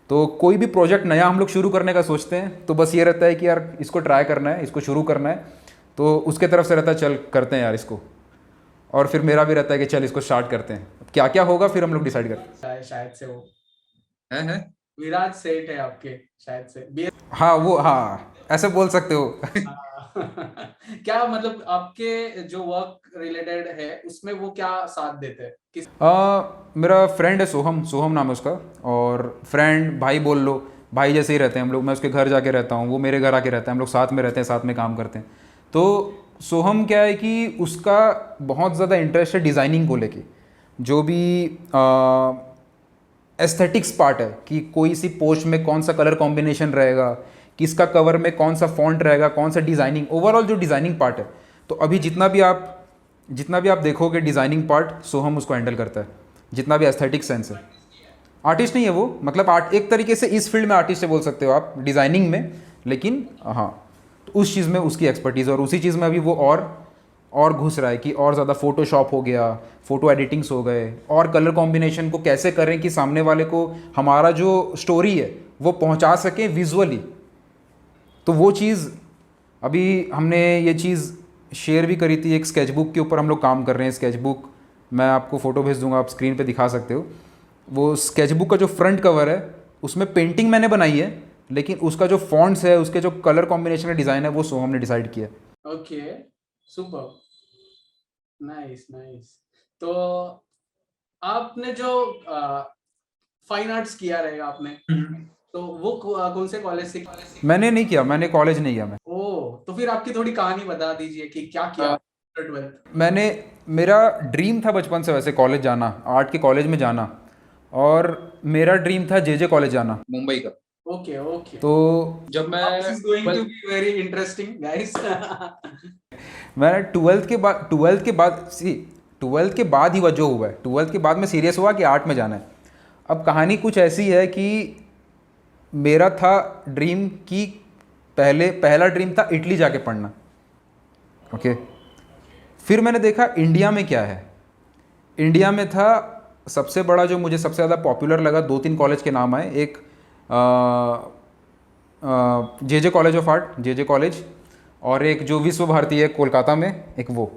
तो कोई भी प्रोजेक्ट नया हम लोग शुरू करने का सोचते हैं तो बस ये रहता है कि यार इसको ट्राई करना है, इसको शुरू करना है, तो उसके तरफ से रहता है चल करते हैं यार इसको। और फिर मेरा भी रहता है कि चल इसको स्टार्ट करते हैं, क्या क्या होगा फिर हम लोग डिसाइड करते शायद से वो हैं। विराज सेठ है आपके, शायद से हाँ वो, हाँ ऐसे बोल सकते हो। क्या मतलब आपके जो वर्क रिलेटेड है उसमें वो क्या साथ देते हैं किस? मेरा फ्रेंड है सोहम, सोहम नाम है उसका। और फ्रेंड भाई बोल लो, भाई जैसे ही रहते हैं हम लोग। मैं उसके घर जाके रहता हूँ, वो मेरे घर आके रहता है, हम लोग साथ में रहते हैं, साथ में काम करते हैं। तो सोहम क्या है कि उसका बहुत ज़्यादा इंटरेस्ट है डिज़ाइनिंग को लेके, जो भी एस्थेटिक्स पार्ट है कि कोई सी पोस्ट में कौन सा कलर कॉम्बिनेशन रहेगा, किसका कवर में कौन सा फॉन्ट रहेगा, कौन सा डिज़ाइनिंग, ओवरऑल जो डिज़ाइनिंग पार्ट है। तो अभी जितना भी आप देखोगे डिज़ाइनिंग पार्ट सोहम उसको हैंडल करता है, जितना भी एस्थेटिक सेंस है। आर्टिस्ट नहीं है वो, मतलब आर्ट एक तरीके से इस फील्ड में आर्टिस्ट है बोल सकते हो आप, डिज़ाइनिंग में। लेकिन हाँ, तो उस चीज़ में उसकी एक्सपर्टीज़, और उसी चीज़ में अभी वो और घुस रहा है कि और ज़्यादा फ़ोटोशॉप हो गया, फ़ोटो एडिटिंग्स हो गए, और कलर कॉम्बिनेशन को कैसे करें कि सामने वाले को हमारा जो स्टोरी है वो पहुंचा सकें विजुअली। तो वो चीज़ अभी हमने ये चीज़ शेयर भी करी थी। एक स्केचबुक के ऊपर हम लोग काम कर रहे हैं। स्केचबुक मैं आपको फ़ोटो भेज दूंगा, आप स्क्रीन पे दिखा सकते हो। वो स्केचबुक का जो फ्रंट कवर है उसमें पेंटिंग मैंने बनाई है, लेकिन उसका जो फॉन्ट्स है, उसके जो कलर कॉम्बिनेशन का डिज़ाइन है, वो सोहम ने डिसाइड किया। Okay, super, nice nice. तो आपने जो फाइन आर्ट्स किया रहेगा आपने, तो वो कौन से कॉलेज से? मैंने नहीं किया, मैंने कॉलेज नहीं किया। मैं तो फिर आपकी थोड़ी कहानी बता दीजिए कि क्या किया 12th? मेरा ड्रीम था बचपन से वैसे कॉलेज जाना, आर्ट के कॉलेज में जाना। और मेरा ड्रीम था जेजे कॉलेज जाना, मुंबई का। ओके ओके, तो जब मैं this is going to be very interesting guys. मैं ट्वेल्थ के बाद ही वह जो हुआ है, 12th के बाद मैं सीरियस हुआ कि आर्ट में जाना है। अब कहानी कुछ ऐसी है कि मेरा था ड्रीम कि पहला ड्रीम था इटली जाके पढ़ना। ओके, फिर मैंने देखा इंडिया में क्या है। इंडिया में था सबसे बड़ा, जो मुझे सबसे ज़्यादा पॉपुलर लगा, 2-3 कॉलेज के नाम आए। एक JJ college of art, JJ college, और एक जो विश्व भारती है कोलकाता में, एक वो।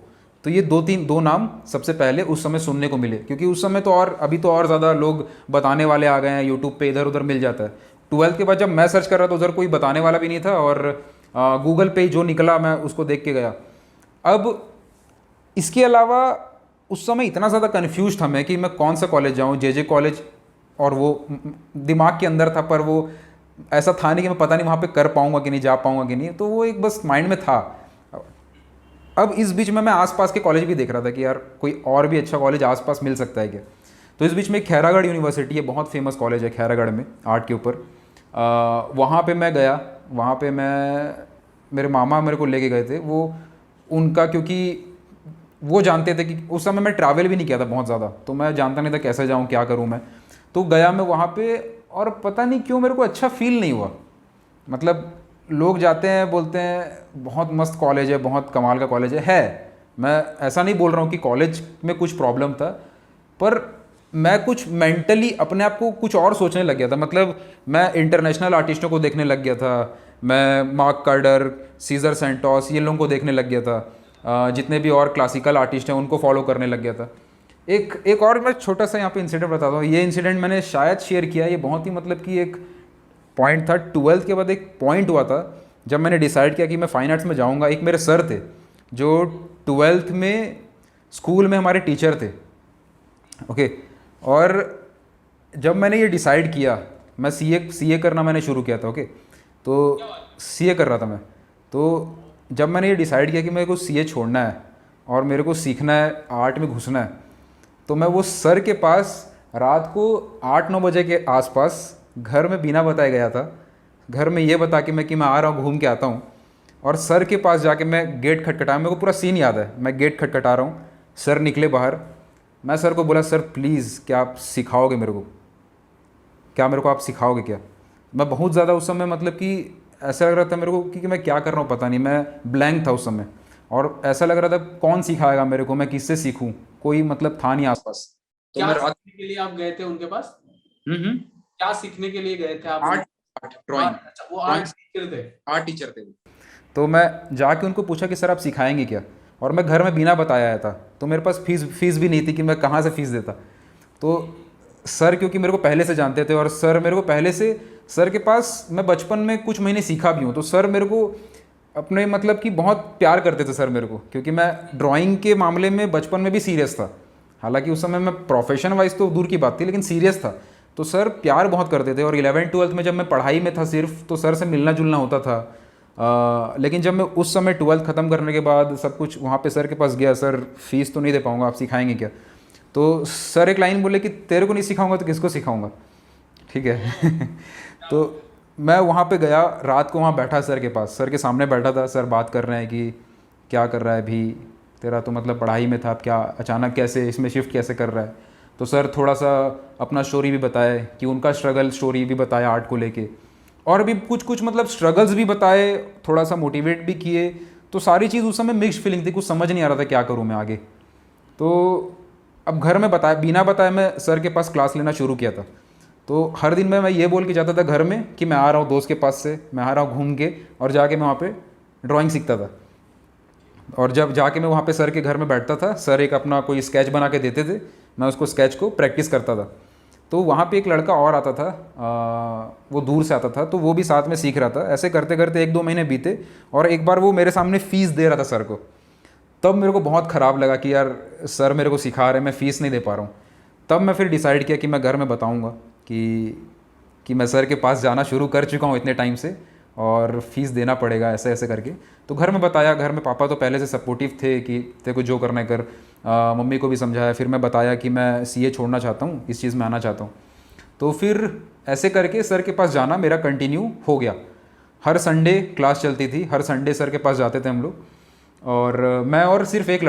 तो ये दो नाम सबसे पहले उस समय सुनने को मिले, क्योंकि उस समय तो, और अभी तो और ज़्यादा लोग बताने वाले आ गए हैं, यूट्यूब पे इधर उधर मिल जाता है। 12th के बाद जब मैं सर्च कर रहा था उधर कोई बताने वाला भी नहीं था, और गूगल पे जो निकला मैं उसको देख के गया। अब इसके अलावा उस समय इतना ज़्यादा कन्फ्यूज था मैं कि मैं कौन सा कॉलेज जाऊँ, जेजे कॉलेज, और वो दिमाग के अंदर था, पर वो ऐसा था नहीं कि मैं पता नहीं वहाँ पे कर पाऊँगा कि नहीं, जा पाऊँगा कि नहीं। तो वो एक बस माइंड में था। अब इस बीच में मैं आसपास के कॉलेज भी देख रहा था कि यार कोई और भी अच्छा कॉलेज आसपास मिल सकता है क्या। तो इस बीच में खैरागढ़ यूनिवर्सिटी है, बहुत फेमस कॉलेज है खैरागढ़ में आर्ट के ऊपर। वहाँ पे मैं गया। वहाँ पे मेरे मामा मेरे को लेके गए थे। वो उनका, क्योंकि वो जानते थे कि उस समय मैं ट्रैवल भी नहीं किया था बहुत ज़्यादा, तो मैं जानता नहीं था कैसे जाऊँ, क्या करूँ मैं। तो गया मैं वहाँ पे, और पता नहीं क्यों मेरे को अच्छा फील नहीं हुआ। मतलब लोग जाते हैं, बोलते हैं बहुत मस्त कॉलेज है, बहुत कमाल का कॉलेज है। मैं ऐसा नहीं बोल रहा हूँ कि कॉलेज में कुछ प्रॉब्लम था, पर मैं कुछ मेंटली अपने आप को कुछ और सोचने लग गया था। मतलब मैं इंटरनेशनल आर्टिस्टों को देखने लग गया था, मैं मार्क कार्डर, सीजर सेंटोस, ये लोगों को देखने लग गया था। जितने भी और क्लासिकल आर्टिस्ट हैं उनको फॉलो करने लग गया था। एक और मैं छोटा सा यहाँ पे इंसिडेंट बताता हूँ। ये इंसिडेंट मैंने शायद शेयर किया, ये बहुत ही मतलब कि एक पॉइंट था। 12th के बाद एक पॉइंट हुआ था जब मैंने डिसाइड किया कि मैं फाइन आर्ट्स में जाऊँगा। एक मेरे सर थे जो 12th में स्कूल में हमारे टीचर थे। ओके, और जब मैंने ये डिसाइड किया, मैं सीए करना मैंने शुरू किया था। ओके, तो सीए कर रहा था मैं। तो जब मैंने ये डिसाइड किया कि मेरे को सीए छोड़ना है और मेरे को सीखना है, आर्ट में घुसना है, तो मैं वो सर के पास रात को 8-9 बजे के आसपास घर में बिना बताए गया था। घर में ये बता कि मैं आ रहा हूँ, घूम के आता हूँ। और सर के पास जाके मैं गेट खटखटाया, मेरे को पूरा सीन याद है। मैं गेट खटखटा रहा हूँ, सर निकले बाहर। मैं सर को बोला, सर प्लीज़ क्या आप सिखाओगे मेरे को, क्या मेरे को आप सिखाओगे क्या। मैं बहुत ज़्यादा उस समय मतलब कि ऐसा लग रहा था मेरे को कि मैं क्या कर रहा हूँ पता नहीं, मैं ब्लैंक था उस समय। और ऐसा लग रहा था कौन सिखाएगा मेरे को, मैं किससे सीखूं, कोई मतलब था नहीं आसपास। तो क्या मैं रात सीखने के लिए आप गए थे उनके पास? हम्म क्या सीखने के लिए गए थे आप? आर्ट, ड्राइंग, अच्छा, वो आर्ट टीचर थे। आर्ट टीचर थे वो। तो मैं जाके उनको पूछा कि सर आप सिखाएंगे क्या, और मैं घर में बिना बताया आया था, तो मेरे पास फीस भी नहीं थी कि मैं कहाँ से फ़ीस देता। तो सर क्योंकि मेरे को पहले से जानते थे, और सर मेरे को पहले से, सर के पास मैं बचपन में कुछ महीने सीखा भी हूँ, तो सर मेरे को अपने मतलब कि बहुत प्यार करते थे सर मेरे को, क्योंकि मैं ड्राइंग के मामले में बचपन में भी सीरियस था। हालांकि उस समय मैं प्रोफेशन वाइज तो दूर की बात थी, लेकिन सीरियस था। तो सर प्यार बहुत करते थे। और 11th-12th में जब मैं पढ़ाई में था सिर्फ, तो सर से मिलना जुलना होता था। लेकिन जब मैं उस समय 12th ख़त्म करने के बाद सब कुछ वहाँ पे सर के पास गया, सर फीस तो नहीं दे पाऊँगा, आप सिखाएंगे क्या? तो सर एक लाइन बोले कि तेरे को नहीं सिखाऊंगा तो किसको सिखाऊंगा, ठीक है। तो मैं वहाँ पे गया, रात को वहाँ बैठा सर के पास, सर के सामने बैठा था। सर बात कर रहे हैं कि क्या कर रहा है अभी, तेरा तो मतलब पढ़ाई में था, अब क्या अचानक कैसे इसमें शिफ्ट कैसे कर रहा है? तो सर थोड़ा सा अपना स्टोरी भी बताए कि उनका स्ट्रगल स्टोरी भी बताया आर्ट को लेके, और भी कुछ मतलब स्ट्रगल्स भी बताए, थोड़ा सा मोटिवेट भी किए। तो सारी चीज़ उस समय मिक्स्ड फीलिंग थी, कुछ समझ नहीं आ रहा था क्या करूँ मैं आगे। तो अब घर में बताया, बिना बताए मैं सर के पास क्लास लेना शुरू किया था। तो हर दिन में मैं ये बोल के जाता था घर में कि मैं आ रहा हूँ दोस्त के पास से, मैं आ रहा हूँ घूम के, और जाके मैं वहाँ पे ड्राइंग सीखता था। और जब जाके मैं वहाँ पे सर के घर में बैठता था, सर एक अपना कोई स्केच बना के देते थे, मैं उसको स्केच को प्रैक्टिस करता था। तो वहाँ पे एक लड़का और आता था, वो दूर से आता था, तो वो भी साथ में सीख रहा था। ऐसे करते करते 1-2 महीने बीते, और एक बार वो मेरे सामने फ़ीस दे रहा था सर को। तब मेरे को बहुत ख़राब लगा कि यार सर मेरे को सिखा रहे हैं, मैं फ़ीस नहीं दे पा रहा हूँ। तब मैं फिर डिसाइड किया कि मैं घर में बताऊँगा कि मैं सर के पास जाना शुरू कर चुका हूँ इतने टाइम से, और फ़ीस देना पड़ेगा ऐसे ऐसे करके। तो घर में बताया, घर में पापा तो पहले से सपोर्टिव थे कि तेरे को जो करना है कर। मम्मी को भी समझाया। फिर मैं बताया कि मैं सीए छोड़ना चाहता हूँ, इस चीज़ में आना चाहता हूँ। तो फिर ऐसे करके सर के पास जाना मेरा कंटिन्यू हो गया। हर संडे क्लास चलती थी, हर संडे सर के पास जाते थे हम लोग। और मैं और सिर्फ एक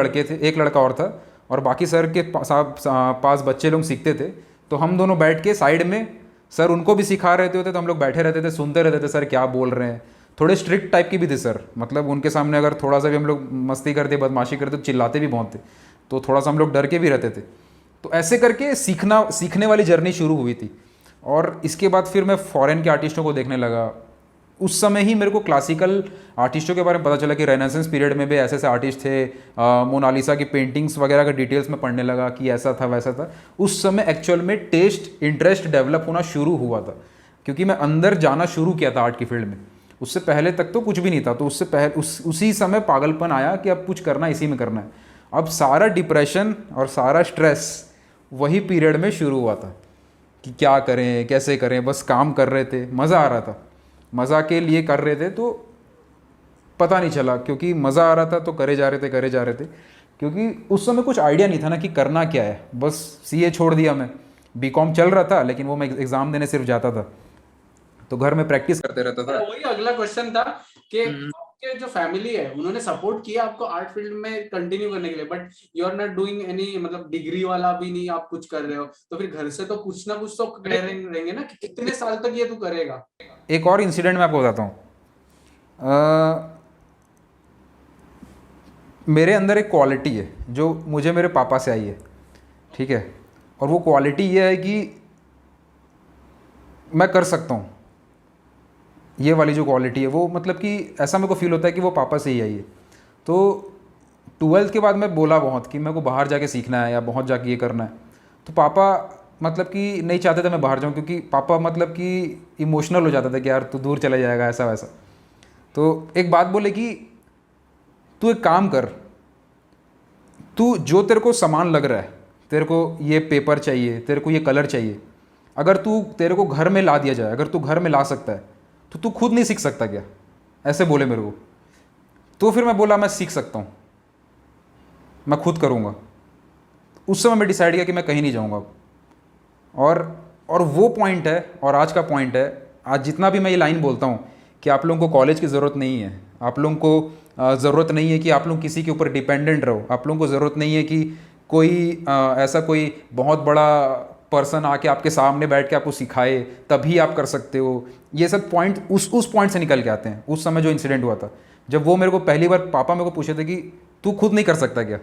लड़का और था, और बाकी सर के पास बच्चे लोग सीखते थे। तो हम दोनों बैठ के साइड में, सर उनको भी सिखा रहे होते तो हम लोग बैठे रहते थे, सुनते रहते थे सर क्या बोल रहे हैं। थोड़े स्ट्रिक्ट टाइप की भी थे सर, मतलब उनके सामने अगर थोड़ा सा भी हम लोग मस्ती करते, बदमाशी करते तो चिल्लाते भी बहुत थे, तो थोड़ा सा हम लोग डर के भी रहते थे। तो ऐसे करके सीखने वाली जर्नी शुरू हुई थी। और इसके बाद फिर मैं फ़ॉरेन के आर्टिस्टों को देखने लगा। उस समय ही मेरे को क्लासिकल आर्टिस्टों के बारे में पता चला कि रेनेसेंस पीरियड में भी ऐसे ऐसे आर्टिस्ट थे। मोनालिसा की पेंटिंग्स वगैरह का डिटेल्स में पढ़ने लगा कि ऐसा था वैसा था। उस समय एक्चुअल में इंटरेस्ट डेवलप होना शुरू हुआ था, क्योंकि मैं अंदर जाना शुरू किया था आर्ट की फील्ड में। उससे पहले तक तो कुछ भी नहीं था। तो उससे पहले उसी समय पागलपन आया कि अब कुछ करना, इसी में करना है। अब सारा डिप्रेशन और सारा स्ट्रेस वही पीरियड में शुरू हुआ था कि क्या करें, कैसे करें। बस काम कर रहे थे, मज़ा आ रहा था, मज़ा के लिए कर रहे थे, तो पता नहीं चला, क्योंकि मज़ा आ रहा था तो करे जा रहे थे। क्योंकि उस समय कुछ आइडिया नहीं था ना कि करना क्या है। बस सीए छोड़ दिया मैं, बीकॉम चल रहा था, लेकिन वो मैं एग्ज़ाम देने सिर्फ जाता था, तो घर में प्रैक्टिस करते रहता था। वही अगला क्वेश्चन था कि आपके जो फैमिली है उन्होंने सपोर्ट किया आपको आर्ट फील्ड में कंटिन्यू करने के लिए, but you are not doing any, मतलब डिग्री वाला भी नहीं आप कुछ कर रहे हो, तो फिर घर से तो कुछ ना कुछ तो कह रहेंगे ना कि कितने साल तक ये तू करेगा। एक और इंसिडेंट मैं आपको बताता हूँ। मेरे अंदर एक क्वालिटी है जो मुझे मेरे पापा से आई है, ठीक है। और वो क्वालिटी ये है कि मैं कर सकता हूँ। ये वाली जो क्वालिटी है वो, मतलब कि ऐसा मेरे को फील होता है कि वो पापा से ही आई है। तो 12th के बाद मैं बोला बहुत कि मेरे को बाहर जाके सीखना है या बहुत जाके ये करना है। तो पापा मतलब कि नहीं चाहते थे मैं बाहर जाऊँ, क्योंकि पापा मतलब कि इमोशनल हो जाता था कि यार तू दूर चला जाएगा, ऐसा वैसा। तो एक बात बोले कि तू एक काम कर, तू जो तेरे को सामान लग रहा है, तेरे को ये पेपर चाहिए, तेरे को ये कलर चाहिए, अगर तेरे को घर में ला दिया जाए, अगर तू घर में ला सकता है तो तू खुद नहीं सीख सकता क्या? ऐसे बोले मेरे को। तो फिर मैं बोला मैं सीख सकता हूँ, मैं खुद करूँगा। उस समय मैं डिसाइड किया कि मैं कहीं नहीं जाऊँगा। और वो पॉइंट है, और आज का पॉइंट है, आज जितना भी मैं ये लाइन बोलता हूँ कि आप लोगों को कॉलेज की ज़रूरत नहीं है, आप लोगों को ज़रूरत नहीं है कि आप लोग किसी के ऊपर डिपेंडेंट रहो, आप लोगों को ज़रूरत नहीं है कि कोई ऐसा कोई बहुत बड़ा पर्सन आके आपके सामने बैठ के आपको सिखाए तभी आप कर सकते हो, ये सब पॉइंट उस पॉइंट से निकल के आते हैं। उस समय जो इंसिडेंट हुआ था, जब वो मेरे को पहली बार पापा मेरे को पूछे थे कि तू खुद नहीं कर सकता क्या,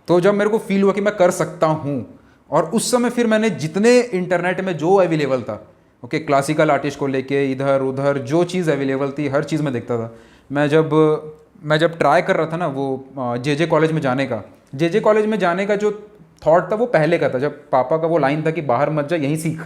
तो जब मेरे को फील हुआ कि मैं कर सकता हूँ, और उस समय फिर मैंने जितने इंटरनेट में जो अवेलेबल था, ओके, क्लासिकल आर्टिस्ट को लेके इधर उधर जो चीज़ अवेलेबल थी हर चीज़ में देखता था। मैं जब ट्राई कर रहा था ना वो जे कॉलेज में जाने का, जे कॉलेज में जाने का जो थॉट था वो पहले का था, जब पापा का वो लाइन था कि बाहर मत जा यहीं सीख,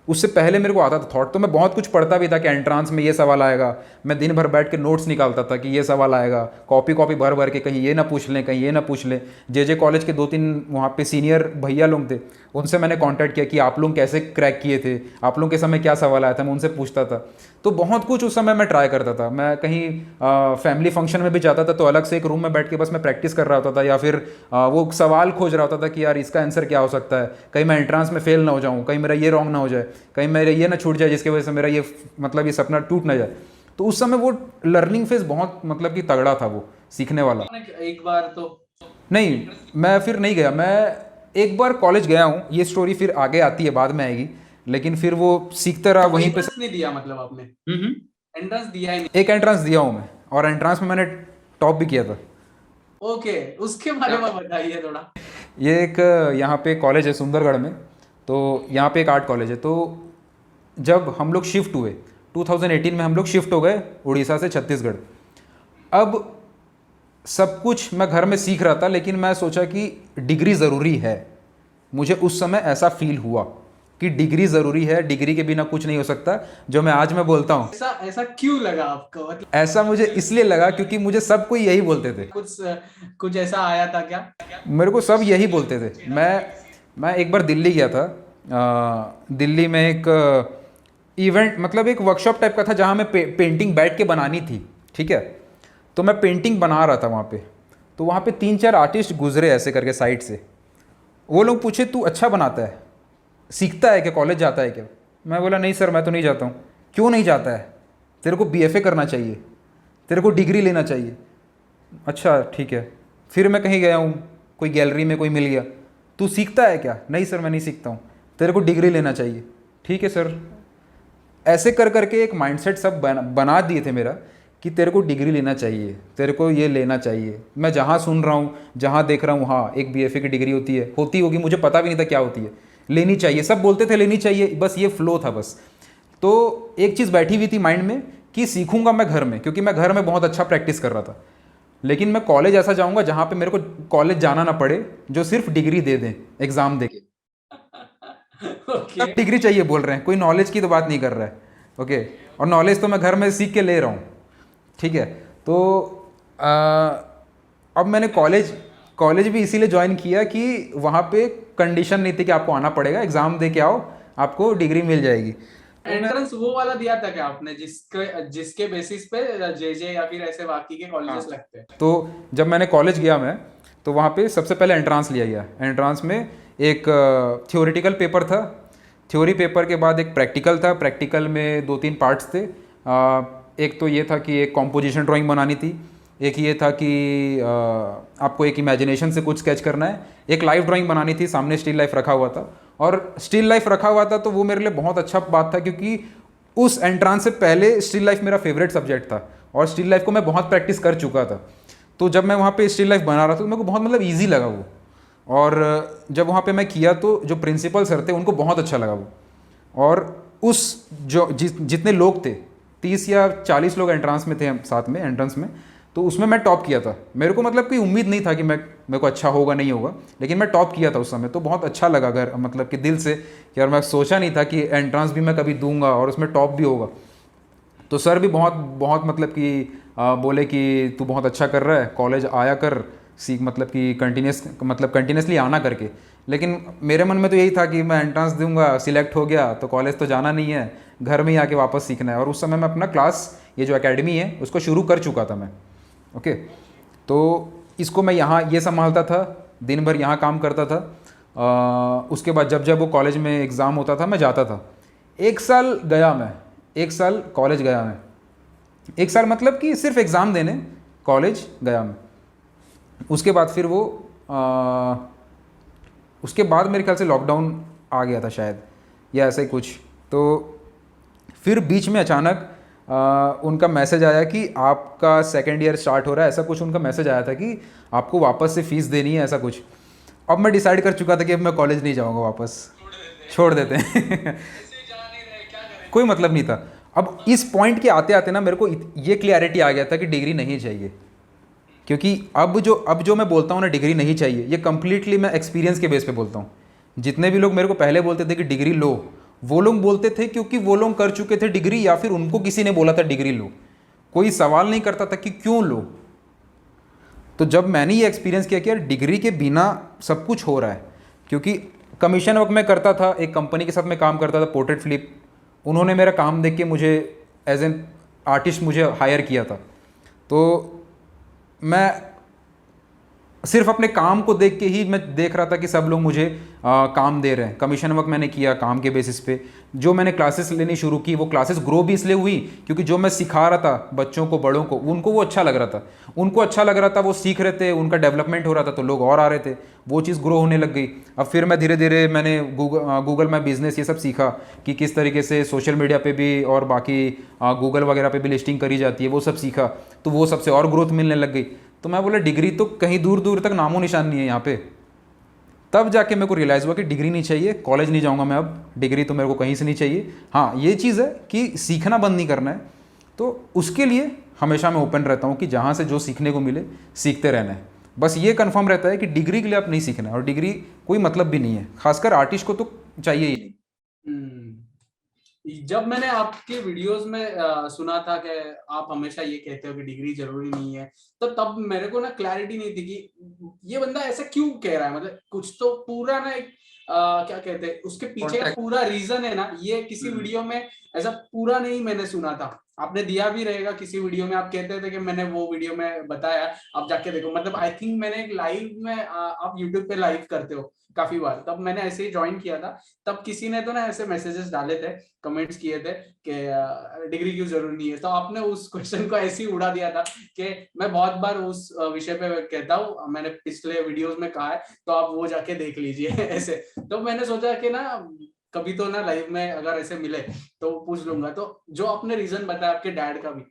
उससे पहले मेरे को आता था थॉट। तो मैं बहुत कुछ पढ़ता भी था कि एंट्रांस में ये सवाल आएगा, मैं दिन भर बैठ के नोट्स निकालता था कि ये सवाल आएगा, कॉपी भर भर के कहीं ये ना पूछ लें कहीं ये ना पूछ लें। जे कॉलेज के 2-3 वहाँ पे सीनियर भैया लोग थे, उनसे मैंने कांटेक्ट किया कि आप लोग कैसे क्रैक किए थे, आप लोग के समय क्या सवाल आया था, मैं उनसे पूछता था। तो बहुत कुछ उस समय मैं ट्राई करता था। मैं कहीं फैमिली फंक्शन में भी जाता था तो अलग से एक रूम में बैठ के बस मैं प्रैक्टिस कर रहा होता था, या फिर वो सवाल खोज रहा होता था कि यार इसका आंसर क्या हो सकता है, कहीं मैं एंट्रांस में फेल ना हो जाऊँ, कहीं मेरा ये रॉन्ग ना हो जाए, कहीं मेरा ये ना छूट जाए जिसकी वजह से मेरा ये मतलब ये सपना टूट ना जाए। तो उस समय वो लर्निंग फेज बहुत मतलब कि तगड़ा था, वो सीखने वाला। एक बार तो नहीं, मैं फिर नहीं गया। मैं एक बार कॉलेज गया हूँ, ये स्टोरी फिर आगे आती है, बाद में आएगी, लेकिन फिर वो सीखता रहा वहीं पे। एंट्रेंस नहीं दिया मतलब आपने? एंट्रेंस दिया ही नहीं? एक एंट्रांस दिया हूँ मैं, और एंट्रांस में मैंने टॉप भी किया था। ओके, उसके बारे में बताइए थोड़ा। ये एक यहाँ पे कॉलेज है सुंदरगढ़ में, तो यहाँ पे एक आर्ट कॉलेज है। तो जब हम लोग शिफ्ट हुए 2018 में, हम लोग शिफ्ट हो गए उड़ीसा से छत्तीसगढ़। अब सब कुछ मैं घर में सीख रहा था, लेकिन मैं सोचा कि डिग्री ज़रूरी है। मुझे उस समय ऐसा फील हुआ कि डिग्री ज़रूरी है, डिग्री के बिना कुछ नहीं हो सकता, जो मैं आज मैं बोलता हूँ। ऐसा क्यों लगा आपको? मतलब ऐसा मुझे इसलिए लगा क्योंकि मुझे सब कोई यही बोलते थे। कुछ ऐसा आया था क्या? मेरे को सब यही बोलते थे। मैं एक बार दिल्ली गया था। दिल्ली में एक इवेंट मतलब एक वर्कशॉप टाइप का था, जहाँ मैं पेंटिंग बैठ के बनानी थी, ठीक है। तो मैं पेंटिंग बना रहा था वहाँ पे। तो वहाँ पे 3-4 आर्टिस्ट गुजरे ऐसे करके साइड से। वो लोग पूछे तू अच्छा बनाता है, सीखता है क्या, कॉलेज जाता है क्या? मैं बोला नहीं सर, मैं तो नहीं जाता हूँ। क्यों नहीं जाता है? तेरे को BFA करना चाहिए, तेरे को डिग्री लेना चाहिए। अच्छा ठीक है। फिर मैं कहीं गया हूँ, कोई गैलरी में कोई मिल गया, तू सीखता है क्या? नहीं सर मैं नहीं सीखता हूँ। तेरे को डिग्री लेना चाहिए। ठीक है सर। ऐसे कर करके एक माइंडसेट सब बना दिए थे मेरा कि तेरे को डिग्री लेना चाहिए, तेरे को ये लेना चाहिए। मैं जहाँ सुन रहा हूँ, जहाँ देख रहा हूँ, हाँ एक BFA की डिग्री होती होगी, मुझे पता भी नहीं था क्या होती है। लेनी चाहिए, सब बोलते थे लेनी चाहिए, बस ये फ्लो था बस। तो एक चीज़ बैठी हुई थी माइंड में कि सीखूंगा मैं घर में, क्योंकि मैं घर में बहुत अच्छा प्रैक्टिस कर रहा था। लेकिन मैं कॉलेज ऐसा जाऊँगा जहाँ पे मेरे को कॉलेज जाना ना पड़े, जो सिर्फ डिग्री दे दें एग्ज़ाम दे के। डिग्री चाहिए बोल रहे हैं, कोई नॉलेज की तो बात नहीं कर रहा है, ओके। और नॉलेज तो मैं घर में सीख के ले रहा हूँ, ठीक है। तो अब मैंने कॉलेज भी इसीलिए ज्वाइन किया कि वहाँ पे कंडीशन नहीं थी कि आपको आना पड़ेगा, एग्ज़ाम दे के आओ, आपको डिग्री मिल जाएगी। एंट्रेंस वो वाला दिया था क्या आपने जिसके बेसिस पे जे या फिर ऐसे बाकी के कॉलेजेस लगते हैं? तो जब मैंने कॉलेज गया मैं, तो वहाँ पे सबसे पहले एंट्रांस लिया गया। एंट्रांस में एक थ्योरेटिकल पेपर था, थ्योरी पेपर के बाद एक प्रैक्टिकल था। प्रैक्टिकल में 2-3 पार्ट्स थे। एक तो ये था कि एक कॉम्पोजिशन ड्राइंग बनानी थी, एक ये था कि आपको एक इमेजिनेशन से कुछ स्केच करना है, एक लाइव ड्राइंग बनानी थी, सामने स्टिल लाइफ रखा हुआ था। और स्टिल लाइफ रखा हुआ था तो वो मेरे लिए बहुत अच्छा बात था, क्योंकि उस एंट्रांस से पहले स्टिल लाइफ मेरा फेवरेट सब्जेक्ट था और स्टिल लाइफ को मैं बहुत प्रैक्टिस कर चुका था। तो जब मैं वहाँ पे स्टिल लाइफ बना रहा था तो मेरे को बहुत मतलब ईजी लगा वो। और जब वहाँ पे मैं किया तो जो प्रिंसिपल सर थे उनको बहुत अच्छा लगा वो। और उस जितने लोग थे, 30 या 40 लोग एंट्रांस में थे हम साथ में एंट्रेंस में, तो उसमें मैं टॉप किया था। मेरे को मतलब कोई उम्मीद नहीं था कि मेरे को अच्छा होगा नहीं होगा, लेकिन मैं टॉप किया था उस समय। तो बहुत अच्छा लगा अगर मतलब कि दिल से कि यार मैं सोचा नहीं था कि एंट्रांस भी मैं कभी दूंगा और उसमें टॉप भी होगा। तो सर भी बहुत मतलब कि बोले कि तू बहुत अच्छा कर रहा है, कॉलेज आया कर, सीख, मतलब कि कंटिन्यूसली आना करके। लेकिन मेरे मन में तो यही था कि मैं एंट्रांस दूंगा, सिलेक्ट हो गया तो कॉलेज तो जाना नहीं है, घर में ही आके वापस सीखना है। और उस समय मैं अपना क्लास, ये जो एकेडमी है उसको शुरू कर चुका था मैं, ओके। तो इसको मैं यहाँ ये संभालता था, दिन भर यहाँ काम करता था। उसके बाद जब वो कॉलेज में एग्ज़ाम होता था मैं जाता था। 1 साल गया मैं, 1 साल कॉलेज गया मैं, 1 साल मतलब कि सिर्फ एग्ज़ाम देने कॉलेज गया मैं। उसके बाद फिर वो उसके बाद मेरे ख्याल से लॉकडाउन आ गया था शायद, या ऐसा ही कुछ। तो फिर बीच में अचानक उनका मैसेज आया कि आपका सेकेंड ईयर स्टार्ट हो रहा है, ऐसा कुछ उनका मैसेज आया था कि आपको वापस से फ़ीस देनी है, ऐसा कुछ। अब मैं डिसाइड कर चुका था कि अब मैं कॉलेज नहीं जाऊँगा वापस, छोड़ देते हैं कोई मतलब नहीं था। अब इस पॉइंट के आते आते ना मेरे को ये क्लियरिटी आ गया था कि डिग्री नहीं चाहिए, क्योंकि अब जो मैं बोलता हूँ ना डिग्री नहीं चाहिए, ये कम्प्लीटली मैं एक्सपीरियंस के बेस पे बोलता हूँ। जितने भी लोग मेरे को पहले बोलते थे कि डिग्री लो, वो लोग बोलते थे क्योंकि वो लोग कर चुके थे डिग्री, या फिर उनको किसी ने बोला था डिग्री लो। कोई सवाल नहीं करता था कि क्यों लो। तो जब मैंने ये एक्सपीरियंस किया कि यार डिग्री के बिना सब कुछ हो रहा है, क्योंकि कमीशन वर्क मैं करता था, एक कंपनी के साथ मैं काम करता था, पोर्ट्रेट फ्लिप। उन्होंने मेरा काम देख के मुझे एज एन आर्टिस्ट मुझे हायर किया था। तो मैं सिर्फ अपने काम को देख के ही मैं देख रहा था कि सब लोग मुझे काम दे रहे हैं। कमीशन वर्क मैंने किया काम के बेसिस पे। जो मैंने क्लासेस लेनी शुरू की, वो क्लासेस ग्रो भी इसलिए हुई क्योंकि जो मैं सिखा रहा था बच्चों को, बड़ों को, उनको वो अच्छा लग रहा था। उनको अच्छा लग रहा था, वो सीख रहे थे, उनका डेवलपमेंट हो रहा था, तो लोग और आ रहे थे, वो चीज़ ग्रो होने लग गई। अब फिर मैं धीरे धीरे मैंने गूगल माई बिजनेस ये सब सीखा कि किस तरीके से सोशल मीडिया पे भी और बाकी गूगल वगैरह पे भी लिस्टिंग करी जाती है, वो सब सीखा। तो वो सबसे और ग्रोथ मिलने लग गई। तो मैं बोला डिग्री तो कहीं दूर दूर तक नामो निशान नहीं है यहाँ पे। तब जाके मेरे को रियलाइज़ हुआ कि डिग्री नहीं चाहिए, कॉलेज नहीं जाऊँगा मैं अब, डिग्री तो मेरे को कहीं से नहीं चाहिए। हाँ, ये चीज़ है कि सीखना बंद नहीं करना है, तो उसके लिए हमेशा मैं ओपन रहता हूँ कि जहाँ से जो सीखने को मिले सीखते रहना है। बस ये कंफर्म रहता है कि डिग्री के लिए आप नहीं सीखना है, और डिग्री कोई मतलब भी नहीं है, खासकर आर्टिस्ट को तो चाहिए ही नहीं। जब मैंने आपके वीडियोस में सुना था कि आप हमेशा ये कहते हो कि डिग्री जरूरी नहीं है, तो तब मेरे को ना क्लैरिटी नहीं थी कि ये बंदा ऐसा क्यों कह रहा है। मतलब कुछ तो पूरा ना एक क्या कहते हैं, उसके पीछे का पूरा रीजन है ना। ये किसी वीडियो में ऐसा पूरा नहीं मैंने सुना था, आपने दिया भी रहेगा किसी वीडियो में। आप कहते थे कि मैंने वो वीडियो में बताया, आप जाके देखो। मतलब आई थिंक मैंने एक लाइव में आप यूट्यूब पे लाइव करते हो काफी बार, तब मैंने ऐसे ही ज्वाइन किया था। तब किसी ने तो ना ऐसे मैसेजेस डाले थे, कमेंट्स किए थे कि डिग्री क्यों जरूरी नहीं है। तो आपने उस क्वेश्चन को ऐसे ही उड़ा दिया था कि मैं बहुत बार उस विषय पे कहता हूँ, मैंने पिछले वीडियोस में कहा है, तो आप वो जाके देख लीजिए ऐसे। तो मैंने सोचा कि ना कभी तो ना लाइव में अगर ऐसे मिले तो पूछ लूंगा। तो जो आपने रीजन बताया आपके डैड का भी,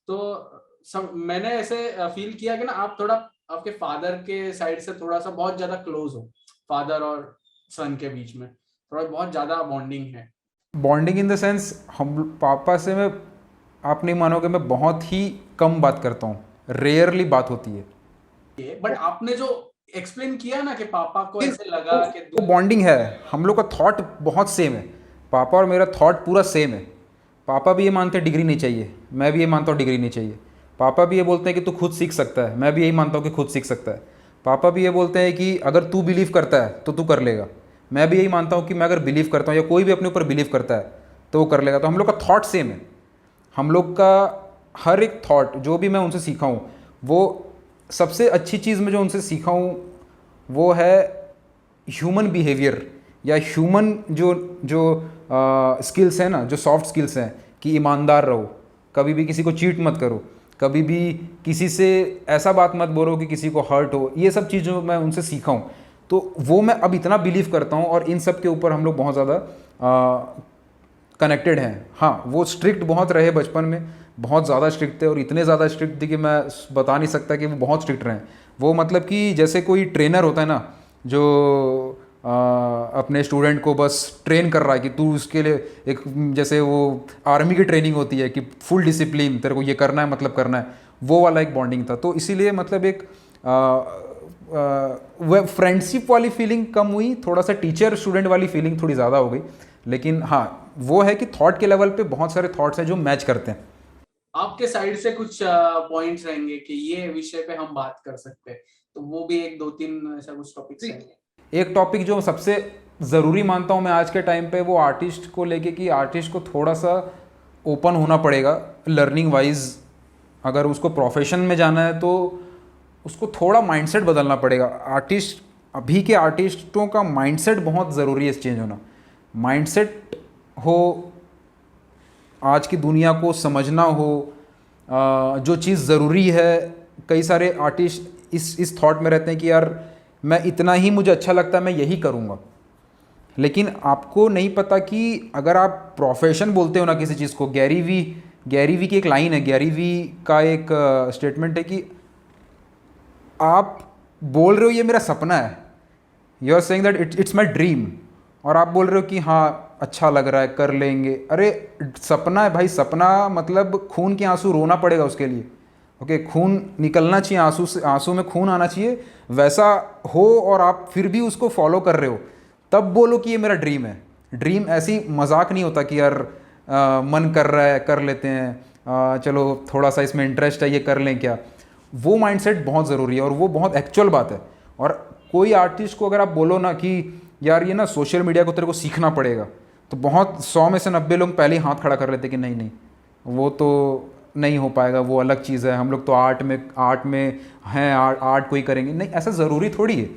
तो मैंने ऐसे फील किया कि ना आप थोड़ा आपके फादर के साइड से थोड़ा सा बहुत ज्यादा क्लोज हो, फादर और सन के बीच में थोड़ा बहुत ज्यादा बॉन्डिंग है। बॉन्डिंग इन द सेंस, हम पापा से मैं, आप नहीं मानोगे, मैं बहुत ही कम बात करता हूँ, रेयरली बात होती है। बट आपने जो एक्सप्लेन किया ना कि पापा को ऐसे लगा कि वो बॉन्डिंग है, हम लोग का थॉट बहुत सेम है। पापा और मेरा थॉट पूरा सेम है। पापा भी ये मानते हैं डिग्री नहीं चाहिए, मैं भी ये मानता हूँ डिग्री नहीं चाहिए। पापा भी ये बोलते हैं कि तू खुद सीख सकता है, मैं भी यही मानता हूँ कि खुद सीख सकता है। पापा भी ये बोलते हैं कि अगर तू बिलीव करता है तो तू कर लेगा, मैं भी यही मानता हूँ कि मैं अगर बिलीव करता हूँ या कोई भी अपने ऊपर बिलीव करता है तो वो कर लेगा। तो हम लोग का थॉट सेम है। हम लोग का हर एक थॉट, जो भी मैं उनसे सीखा हूँ, वो सबसे अच्छी चीज़ मैं जो उनसे सीखा हूँ वो है ह्यूमन बिहेवियर, या ह्यूमन जो स्किल्स हैं ना, जो सॉफ्ट स्किल्स हैं, कि ईमानदार रहो, कभी भी किसी को चीट मत करो, कभी भी किसी से ऐसा बात मत बोलो कि किसी को हर्ट हो। ये सब चीज़ों मैं उनसे सीखा हूँ, तो वो मैं अब इतना बिलीव करता हूँ, और इन सब के ऊपर हम लोग बहुत ज़्यादा कनेक्टेड हैं। हाँ, वो स्ट्रिक्ट बहुत रहे बचपन में, बहुत ज़्यादा स्ट्रिक्ट थे, और इतने ज़्यादा स्ट्रिक्ट थे कि मैं बता नहीं सकता कि वो बहुत स्ट्रिक्ट रहे। वो मतलब कि जैसे कोई ट्रेनर होता है ना, जो अपने स्टूडेंट को बस ट्रेन कर रहा है कि तू उसके लिए एक, जैसे वो आर्मी की ट्रेनिंग होती है कि फुल डिसिप्लिन, तेरे को ये करना है मतलब करना है, वो वाला एक बॉन्डिंग था। तो इसीलिए मतलब एक वो फ्रेंडशिप वाली फीलिंग कम हुई, थोड़ा सा टीचर स्टूडेंट वाली फीलिंग थोड़ी ज़्यादा हो गई। लेकिन हाँ, वो है कि थॉट के लेवल पे बहुत सारे थॉट्स हैं जो मैच करते हैं। आपके साइड से कुछ पॉइंट्स रहेंगे कि ये विषय पे हम बात कर सकते हैं, तो वो भी एक दो तीन ऐसा कुछ टॉपिक्स रहेंगे। एक टॉपिक जो सबसे ज़रूरी मानता हूँ मैं आज के टाइम पे, वो आर्टिस्ट को लेके, कि आर्टिस्ट को थोड़ा सा ओपन होना पड़ेगा लर्निंग वाइज। अगर उसको प्रोफेशन में जाना है तो उसको थोड़ा माइंडसेट बदलना पड़ेगा। आर्टिस्ट, अभी के आर्टिस्टों का माइंडसेट बहुत ज़रूरी है चेंज होना। माइंडसेट हो, आज की दुनिया को समझना हो, जो चीज़ ज़रूरी है। कई सारे आर्टिस्ट इस थॉट में रहते हैं कि यार मैं इतना ही मुझे अच्छा लगता है, मैं यही करूँगा। लेकिन आपको नहीं पता कि अगर आप प्रोफेशन बोलते हो ना किसी चीज़ को, गैरी वी की एक लाइन है, गैरी वी का एक स्टेटमेंट है कि आप बोल रहे हो ये मेरा सपना है, you are saying that it's my dream, और आप बोल रहे हो कि हाँ अच्छा लग रहा है कर लेंगे। अरे सपना है भाई, सपना मतलब खून के आंसू रोना पड़ेगा उसके लिए, ओके खून निकलना चाहिए, आंसू में खून आना चाहिए, वैसा हो और आप फिर भी उसको फॉलो कर रहे हो, तब बोलो कि ये मेरा ड्रीम है। ड्रीम ऐसी मजाक नहीं होता कि यार मन कर रहा है कर लेते हैं, चलो थोड़ा सा इसमें इंटरेस्ट है ये कर लें क्या। वो माइंडसेट बहुत ज़रूरी है और वो बहुत एक्चुअल बात है। और कोई आर्टिस्ट को अगर आप बोलो ना कि यार ये ना सोशल मीडिया को तेरे को सीखना पड़ेगा, तो बहुत 100 में से 90 लोग पहले ही हाथ खड़ा कर लेते कि नहीं नहीं वो तो नहीं हो पाएगा, वो अलग चीज़ है, हम लोग तो आर्ट में हैं, आर्ट को ही करेंगे। नहीं, ऐसा ज़रूरी थोड़ी है।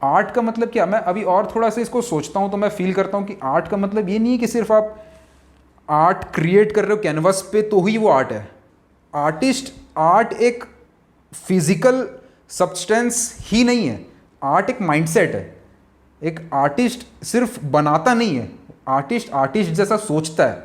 आर्ट का मतलब क्या, मैं अभी और थोड़ा सा इसको सोचता हूँ तो मैं फील करता हूँ कि आर्ट का मतलब ये नहीं है कि सिर्फ आप आर्ट क्रिएट कर रहे हो कैनवस पे तो ही वो आर्ट है। आर्ट एक फिजिकल सब्सटेंस ही नहीं है, आर्ट एक माइंडसेट है। एक आर्टिस्ट सिर्फ बनाता नहीं है, आर्टिस्ट जैसा सोचता है।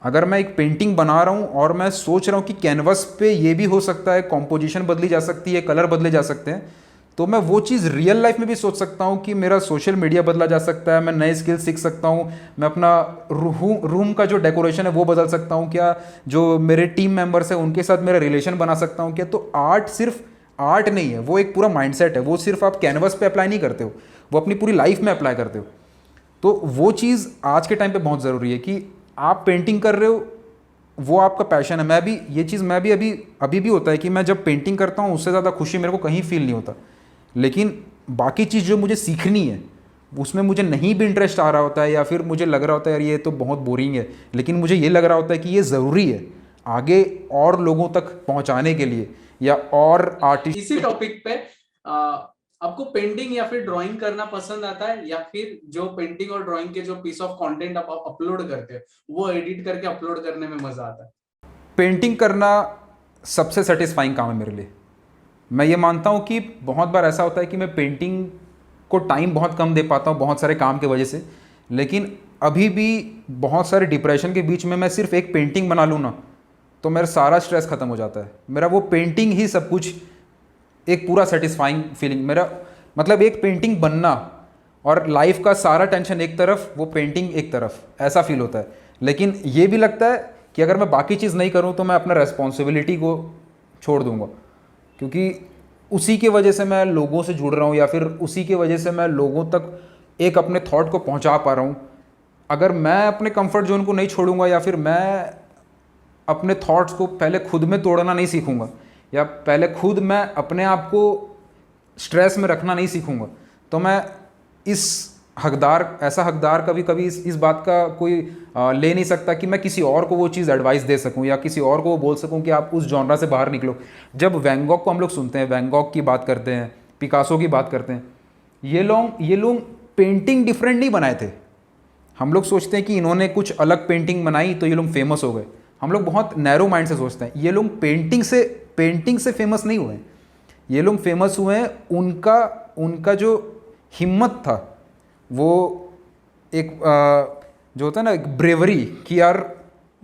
अगर मैं एक पेंटिंग बना रहा हूँ और मैं सोच रहा हूँ कि कैनवस पे ये भी हो सकता है, कॉम्पोजिशन बदली जा सकती है, कलर बदले जा सकते हैं, तो मैं वो चीज़ रियल लाइफ में भी सोच सकता हूँ कि मेरा सोशल मीडिया बदला जा सकता है, मैं नए स्किल सीख सकता हूँ, मैं अपना रूम का जो डेकोरेशन है वो बदल सकता हूँ क्या, जो मेरे टीम मेंबर्स हैं उनके साथ मेरा रिलेशन बना सकता हूँ क्या। तो आर्ट सिर्फ आर्ट नहीं है, वो एक पूरा माइंडसेट है। वो सिर्फ आप कैनवस पे अप्लाई नहीं करते हो, वो अपनी पूरी लाइफ में अप्लाई करते हो। तो वो चीज़ आज के टाइम पे बहुत ज़रूरी है कि आप पेंटिंग कर रहे हो, वो आपका पैशन है। मैं भी अभी भी होता है कि मैं जब पेंटिंग करता हूँ उससे ज़्यादा खुशी मेरे को कहीं फील नहीं होता। लेकिन बाकी चीज़ जो मुझे सीखनी है उसमें मुझे नहीं भी इंटरेस्ट आ रहा होता है, या फिर मुझे लग रहा होता है यार ये तो बहुत बोरिंग है, लेकिन मुझे ये लग रहा होता है कि ये ज़रूरी है आगे और लोगों तक पहुँचाने के लिए, या और आर्टिस्ट। इसी टॉपिक पे आपको पेंटिंग या फिर ड्राइंग करना पसंद आता है, या फिर जो पेंटिंग और ड्राइंग के जो पीस ऑफ कंटेंट आप अपलोड करते हो वो एडिट करके अपलोड करने में मजा आता है? पेंटिंग करना सबसे सेटिस्फाइंग काम है मेरे लिए। मैं ये मानता हूँ कि बहुत बार ऐसा होता है कि मैं पेंटिंग को टाइम बहुत कम दे पाता हूँ बहुत सारे काम की वजह से, लेकिन अभी भी बहुत सारे डिप्रेशन के बीच में मैं सिर्फ एक पेंटिंग बना लूँ ना तो मेरा सारा स्ट्रेस ख़त्म हो जाता है। मेरा वो पेंटिंग ही सब कुछ, एक पूरा सेटिस्फाइंग फीलिंग। मेरा मतलब एक पेंटिंग बनना और लाइफ का सारा टेंशन एक तरफ, वो पेंटिंग एक तरफ, ऐसा फील होता है। लेकिन ये भी लगता है कि अगर मैं बाकी चीज़ नहीं करूँ तो मैं अपना रेस्पॉन्सिबिलिटी को छोड़ दूँगा, क्योंकि उसी की वजह से मैं लोगों से जुड़ रहा हूँ, या फिर उसी की वजह से मैं लोगों तक एक अपने थॉट को पहुँचा पा रहा हूँ। अगर मैं अपने कंफर्ट जोन को नहीं छोड़ूंगा, या फिर मैं अपने थॉट्स को पहले खुद में तोड़ना नहीं सीखूंगा, या पहले खुद मैं अपने आप को स्ट्रेस में रखना नहीं सीखूंगा, तो मैं ऐसा हकदार कभी इस बात का कोई ले नहीं सकता कि मैं किसी और को वो चीज़ एडवाइस दे सकूं, या किसी और को वो बोल सकूं कि आप उस जॉनरा से बाहर निकलो। जब वैन गॉग को हम लोग सुनते हैं, वैन गॉग की बात करते हैं, पिकासो की बात करते हैं, ये लोग पेंटिंग डिफरेंट नहीं बनाए थे। हम लोग सोचते हैं कि इन्होंने कुछ अलग पेंटिंग बनाई तो ये लोग फेमस हो गए। हम लोग बहुत नैरो माइंड से सोचते हैं। ये लोग पेंटिंग से फेमस नहीं हुए हैं, ये लोग फेमस हुए हैं उनका जो हिम्मत था, वो एक जो होता है ना, एक ब्रेवरी, कि यार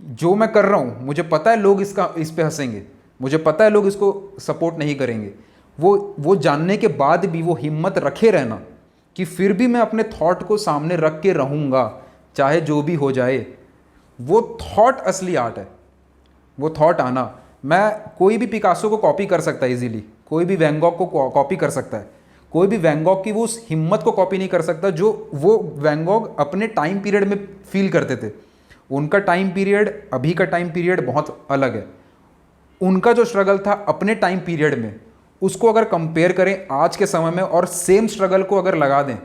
जो मैं कर रहा हूँ मुझे पता है लोग इस पे हंसेंगे, मुझे पता है लोग इसको सपोर्ट नहीं करेंगे, वो जानने के बाद भी वो हिम्मत रखे रहना कि फिर भी मैं अपने थॉट को सामने रख के रहूँगा चाहे जो भी हो जाए। वो थॉट असली आर्ट है। वो थॉट आना, मैं कोई भी पिकासो को कॉपी कर सकता है इजीली, कोई भी वैन गॉग को कॉपी कर सकता है, कोई भी वैन गॉग की वो उस हिम्मत को कॉपी नहीं कर सकता जो वो वैन गॉग अपने टाइम पीरियड में फील करते थे। उनका टाइम पीरियड अभी का टाइम पीरियड बहुत अलग है। उनका जो स्ट्रगल था अपने टाइम पीरियड में, उसको अगर कंपेयर करें आज के समय में और सेम स्ट्रगल को अगर लगा दें,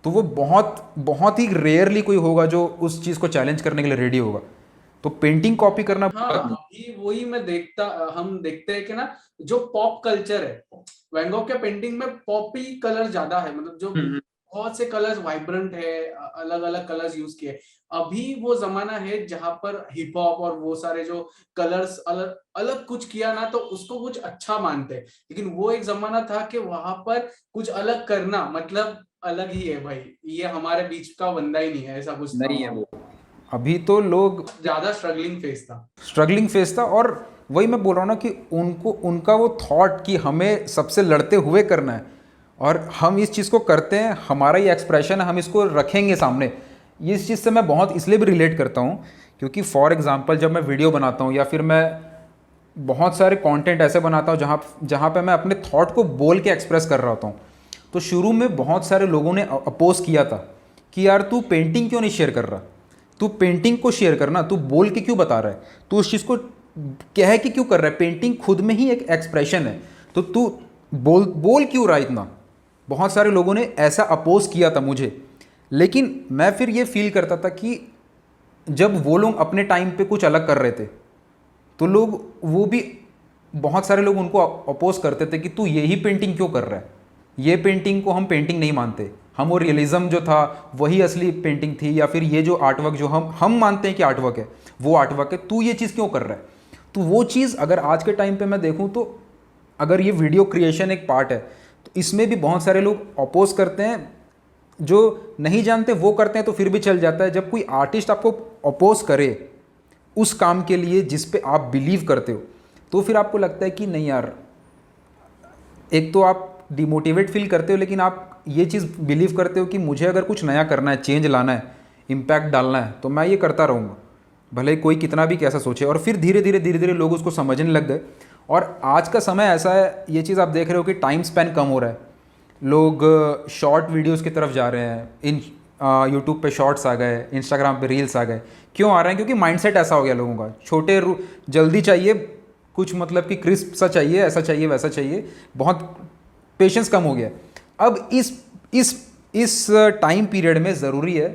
तो वो बहुत ही रेयरली कोई होगा जो उस चीज़ को चैलेंज करने के लिए रेडी होगा। तो पेंटिंग कॉपी करना, हाँ, अभी वही हम देखते हैं कि ना जो पॉप कल्चर है, वैन गॉग के पेंटिंग में पॉपी कलर ज्यादा है, मतलब जो बहुत से कलर्स वाइब्रेंट है, अलग अलग कलर्स यूज किए। अभी वो जमाना है जहां पर हिप हॉप और वो सारे जो कलर्स अलग अलग कुछ किया ना तो उसको कुछ अच्छा मानते हैं, लेकिन वो एक जमाना था कि वहां पर कुछ अलग करना मतलब अलग ही है भाई, ये हमारे बीच का बंदा ही नहीं है, ऐसा कुछ था नहीं है वहाँ। वो। अभी तो लोग ज्यादा स्ट्रगलिंग फेस था। स्ट्रगलिंग फेस था, और वही मैं बोल रहा हूँ ना कि उनको उनका वो थॉट कि हमें सबसे लड़ते हुए करना है, और हम इस चीज़ को करते हैं, हमारा ये एक्सप्रेशन है, हम इसको रखेंगे सामने। ये इस चीज़ से मैं बहुत इसलिए भी रिलेट करता हूँ क्योंकि फॉर एग्जांपल जब मैं वीडियो बनाता हूँ या फिर मैं बहुत सारे कंटेंट ऐसे बनाता हूँ जहाँ पे मैं अपने थॉट को बोल के एक्सप्रेस कर रहा होता हूँ, तो शुरू में बहुत सारे लोगों ने अपोज किया था कि यार तू पेंटिंग क्यों नहीं शेयर कर रहा, तू पेंटिंग को शेयर करना, तू बोल के क्यों बता रहा है, तू उस चीज़ को कह के क्यों कर रहा है, पेंटिंग खुद में ही एक एक्सप्रेशन है, तो तू बोल क्यों रहा है इतना। बहुत सारे लोगों ने ऐसा अपोज किया था मुझे, लेकिन मैं फिर ये फील करता था कि जब वो लोग अपने टाइम पे कुछ अलग कर रहे थे तो लोग वो भी बहुत सारे लोग उनको अपोज करते थे कि तू यही पेंटिंग क्यों कर रहा है, ये पेंटिंग को हम पेंटिंग नहीं मानते, हम वो रियलिज्म जो था वही असली पेंटिंग थी, या फिर ये जो आर्टवर्क जो हम मानते हैं कि आर्टवर्क है वो आर्टवर्क है, तू ये चीज़ क्यों कर रहा है। तो वो चीज़ अगर आज के टाइम पे मैं देखूँ तो अगर ये वीडियो क्रिएशन एक पार्ट है तो इसमें भी बहुत सारे लोग अपोज करते हैं, जो नहीं जानते वो करते हैं तो फिर भी चल जाता है। जब कोई आर्टिस्ट आपको अपोज करे उस काम के लिए जिस पे आप बिलीव करते हो, तो फिर आपको लगता है कि नहीं यार, एक तो आप डिमोटिवेट फील करते हो, लेकिन आप ये चीज़ बिलीव करते हो कि मुझे अगर कुछ नया करना है, चेंज लाना है, इम्पैक्ट डालना है, तो मैं ये करता रहूँगा, भले कोई कितना भी कैसा सोचे। और फिर धीरे धीरे लोग उसको समझने लग गए। और आज का समय ऐसा है, ये चीज़ आप देख रहे हो कि टाइम स्पैन कम हो रहा है, लोग शॉर्ट वीडियोस की तरफ जा रहे हैं, इन यूट्यूब पे शॉर्ट्स आ गए, इंस्टाग्राम पे रील्स आ गए। क्यों आ रहे हैं? क्योंकि माइंडसेट ऐसा हो गया लोगों का, छोटे जल्दी चाहिए कुछ, मतलब कि क्रिस्प सा चाहिए, ऐसा चाहिए वैसा चाहिए, बहुत पेशेंस कम हो गया। अब इस टाइम पीरियड में ज़रूरी है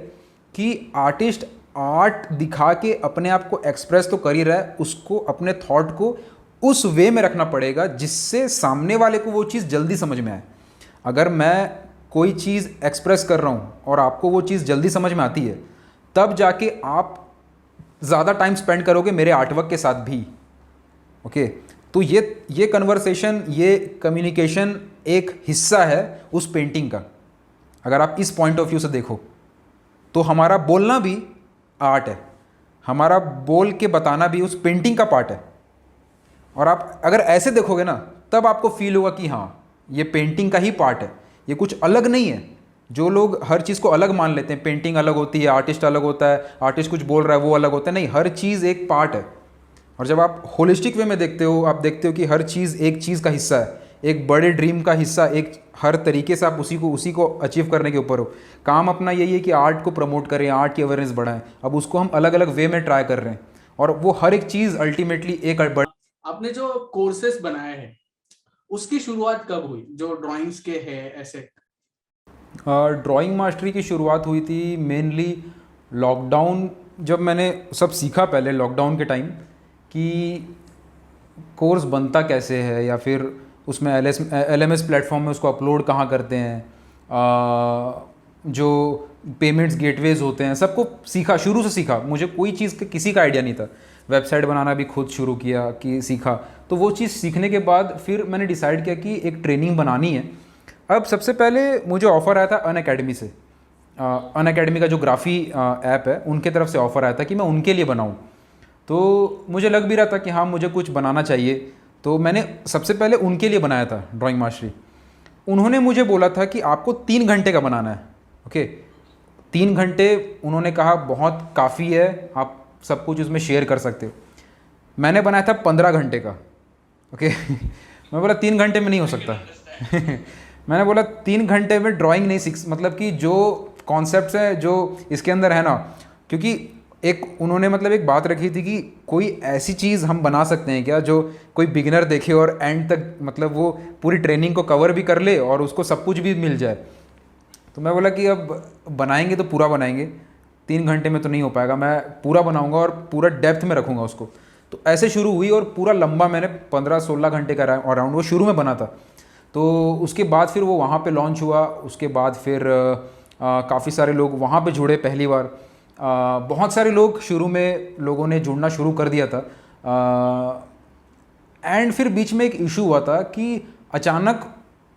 कि आर्टिस्ट आर्ट दिखा के अपने आप को एक्सप्रेस तो कर ही रहा है, उसको अपने थॉट को उस वे में रखना पड़ेगा जिससे सामने वाले को वो चीज़ जल्दी समझ में आए। अगर मैं कोई चीज़ एक्सप्रेस कर रहा हूँ और आपको वो चीज़ जल्दी समझ में आती है, तब जाके आप ज़्यादा टाइम स्पेंड करोगे मेरे आर्टवर्क के साथ भी। ओके, तो ये कन्वर्सेशन, ये कम्युनिकेशन एक हिस्सा है उस पेंटिंग का। अगर आप इस पॉइंट ऑफ व्यू से देखो तो हमारा बोलना भी आर्ट है, हमारा बोल के बताना भी उस पेंटिंग का पार्ट है। और आप अगर ऐसे देखोगे ना, तब आपको फील होगा कि हाँ, ये पेंटिंग का ही पार्ट है, ये कुछ अलग नहीं है। जो लोग हर चीज़ को अलग मान लेते हैं, पेंटिंग अलग होती है, आर्टिस्ट अलग होता है, आर्टिस्ट कुछ बोल रहा है वो अलग होता है, नहीं, हर चीज़ एक पार्ट है। और जब आप होलिस्टिक वे में देखते हो, आप देखते हो कि हर चीज़ एक चीज़ का हिस्सा है, एक बड़े ड्रीम का हिस्सा, एक हर तरीके से आप उसी को अचीव करने के ऊपर हो। काम अपना यही है कि आर्ट को प्रमोट करें, आर्ट की अवेयरनेस बढ़ाएं। अब उसको हम अलग अलग वे में ट्राई कर रहे हैं, और वो हर एक चीज़ अल्टीमेटली एक आपने जो कोर्सेस बनाए हैं उसकी शुरुआत कब हुई, जो ड्राइंग्स के हैं ऐसे? ड्राइंग मास्टरी की शुरुआत हुई थी मेनली लॉकडाउन, जब मैंने सब सीखा पहले लॉकडाउन के टाइम कि कोर्स बनता कैसे है, या फिर उसमें LMS प्लेटफॉर्म में उसको अपलोड कहाँ करते हैं, जो पेमेंट्स गेटवेज होते हैं, सबको सीखा, शुरू से सीखा। मुझे कोई चीज़ का किसी का आइडिया नहीं था, वेबसाइट बनाना भी खुद शुरू किया कि सीखा। तो वो चीज़ सीखने के बाद फिर मैंने डिसाइड किया कि एक ट्रेनिंग बनानी है। अब सबसे पहले मुझे ऑफ़र आया था अनअकैडमी से, अनअकैडमी का जो ग्राफी ऐप है उनके तरफ से ऑफ़र आया था कि मैं उनके लिए बनाऊँ। तो मुझे लग भी रहा था कि हाँ, मुझे कुछ बनाना चाहिए, तो मैंने सबसे पहले उनके लिए बनाया था ड्राइंग मास्टरी। उन्होंने मुझे बोला था कि आपको 3 घंटे का बनाना है। ओके, 3 घंटे उन्होंने कहा बहुत काफ़ी है, आप सब कुछ उसमें शेयर कर सकते हो। मैंने बनाया था 15 घंटे का। ओके मैं बोला 3 घंटे में नहीं हो सकता मैंने बोला 3 घंटे में ड्राइंग नहीं सीख, मतलब कि जो कॉन्सेप्ट्स हैं जो इसके अंदर है ना, क्योंकि एक उन्होंने मतलब एक बात रखी थी कि कोई ऐसी चीज़ हम बना सकते हैं क्या जो कोई बिगिनर देखे और एंड तक मतलब वो पूरी ट्रेनिंग को कवर भी कर ले और उसको सब कुछ भी मिल जाए। तो मैं बोला कि अब बनाएंगे तो पूरा बनाएंगे, 3 घंटे में तो नहीं हो पाएगा, मैं पूरा बनाऊंगा और पूरा डेप्थ में रखूंगा उसको। तो ऐसे शुरू हुई और पूरा लंबा मैंने 15-16 घंटे का अराउंड वो शुरू में बना था। तो उसके बाद फिर वो वहाँ पे लॉन्च हुआ, उसके बाद फिर काफ़ी सारे लोग वहाँ पे जुड़े पहली बार। बहुत सारे लोग शुरू में लोगों ने जुड़ना शुरू कर दिया था, एंड फिर बीच में एक इशू हुआ था कि अचानक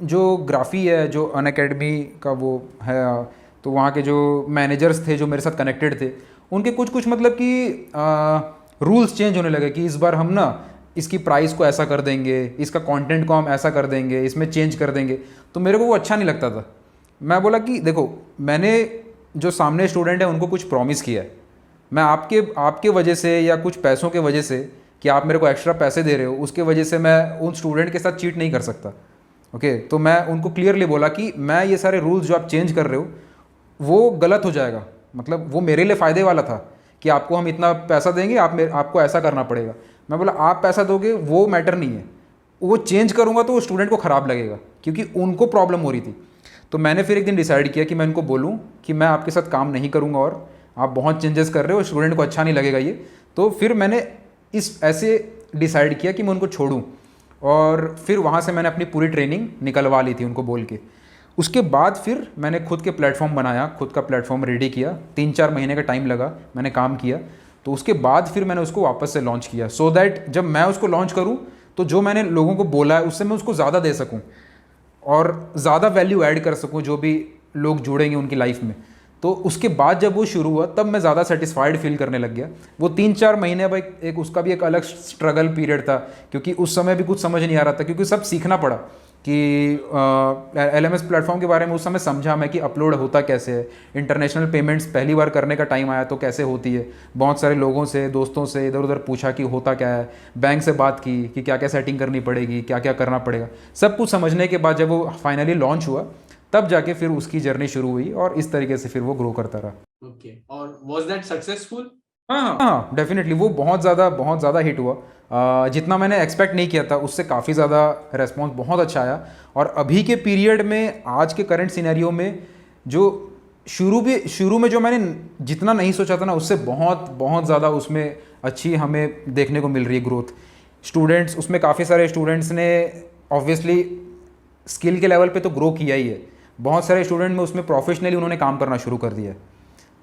जो ग्राफी है, जो अनअकैडमी का वो है, तो वहाँ के जो मैनेजर्स थे जो मेरे साथ कनेक्टेड थे, उनके कुछ कुछ मतलब कि रूल्स चेंज होने लगे कि इस बार हम ना इसकी प्राइस को ऐसा कर देंगे, इसका कंटेंट को हम ऐसा कर देंगे, इसमें चेंज कर देंगे। तो मेरे को वो अच्छा नहीं लगता था। मैं बोला कि देखो, मैंने जो सामने स्टूडेंट है उनको कुछ प्रॉमिस किया है, मैं आपके वजह से या कुछ पैसों के वजह से कि आप मेरे को एक्स्ट्रा पैसे दे रहे हो, उसके वजह से मैं उन स्टूडेंट के साथ चीट नहीं कर सकता। ओके, तो मैं उनको क्लियरली बोला कि मैं ये सारे रूल्स जो आप चेंज कर रहे हो वो गलत हो जाएगा, मतलब वो मेरे लिए फ़ायदे वाला था कि आपको हम इतना पैसा देंगे, आपको ऐसा करना पड़ेगा। मैं बोला आप पैसा दोगे वो मैटर नहीं है, वो चेंज करूँगा तो वो स्टूडेंट को ख़राब लगेगा, क्योंकि उनको प्रॉब्लम हो रही थी। तो मैंने फिर एक दिन डिसाइड किया कि मैं इनको बोलूँ कि मैं आपके साथ काम नहीं करूँगा और आप बहुत चेंजेस कर रहे हो, स्टूडेंट को अच्छा नहीं लगेगा ये। तो फिर मैंने ऐसे डिसाइड किया कि मैं उनको छोड़ूं, और फिर वहाँ से मैंने अपनी पूरी ट्रेनिंग निकलवा ली थी उनको बोल के। उसके बाद फिर मैंने खुद के प्लेटफॉर्म बनाया, खुद का प्लेटफॉर्म रेडी किया, 3-4 महीने का टाइम लगा, मैंने काम किया। तो उसके बाद फिर मैंने उसको वापस से लॉन्च किया, सो दैट जब मैं उसको लॉन्च करूँ तो जो मैंने लोगों को बोला है उससे मैं उसको ज़्यादा दे सकूँ और ज़्यादा वैल्यू ऐड कर सकूँ जो भी लोग जुड़ेंगे उनकी लाइफ में। तो उसके बाद जब वो शुरू हुआ तब मैं ज़्यादा सेटिस्फाइड फील करने लग गया। वो 3-4 महीने भाई एक उसका भी एक अलग स्ट्रगल पीरियड था, क्योंकि उस समय भी कुछ समझ नहीं आ रहा था, क्योंकि सब सीखना पड़ा कि LMS प्लेटफॉर्म के बारे में उस समय समझा मैं कि अपलोड होता कैसे है, इंटरनेशनल पेमेंट्स पहली बार करने का टाइम आया तो कैसे होती है, बहुत सारे लोगों से, दोस्तों से इधर उधर पूछा कि होता क्या है, बैंक से बात की कि क्या क्या सेटिंग करनी पड़ेगी, क्या क्या करना पड़ेगा। सब कुछ समझने के बाद जब वो फाइनली लॉन्च हुआ तब जाके फिर उसकी जर्नी शुरू हुई और इस तरीके से फिर वो ग्रो करता रहा। ओके, और वाज दैट सक्सेसफुल? हाँ, डेफिनेटली वो बहुत ज़्यादा हिट हुआ। जितना मैंने एक्सपेक्ट नहीं किया था उससे काफ़ी ज़्यादा रेस्पॉन्स बहुत अच्छा आया। और अभी के पीरियड में, आज के करंट सिनेरियो में, जो शुरू में जो मैंने जितना नहीं सोचा था ना, उससे बहुत ज़्यादा उसमें अच्छी हमें देखने को मिल रही है ग्रोथ। स्टूडेंट्स उसमें काफ़ी सारे स्टूडेंट्स ने ऑब्वियसली स्किल के लेवल पे तो ग्रो किया ही है, बहुत सारे स्टूडेंट में उसमें प्रोफेशनली उन्होंने काम करना शुरू कर दिया।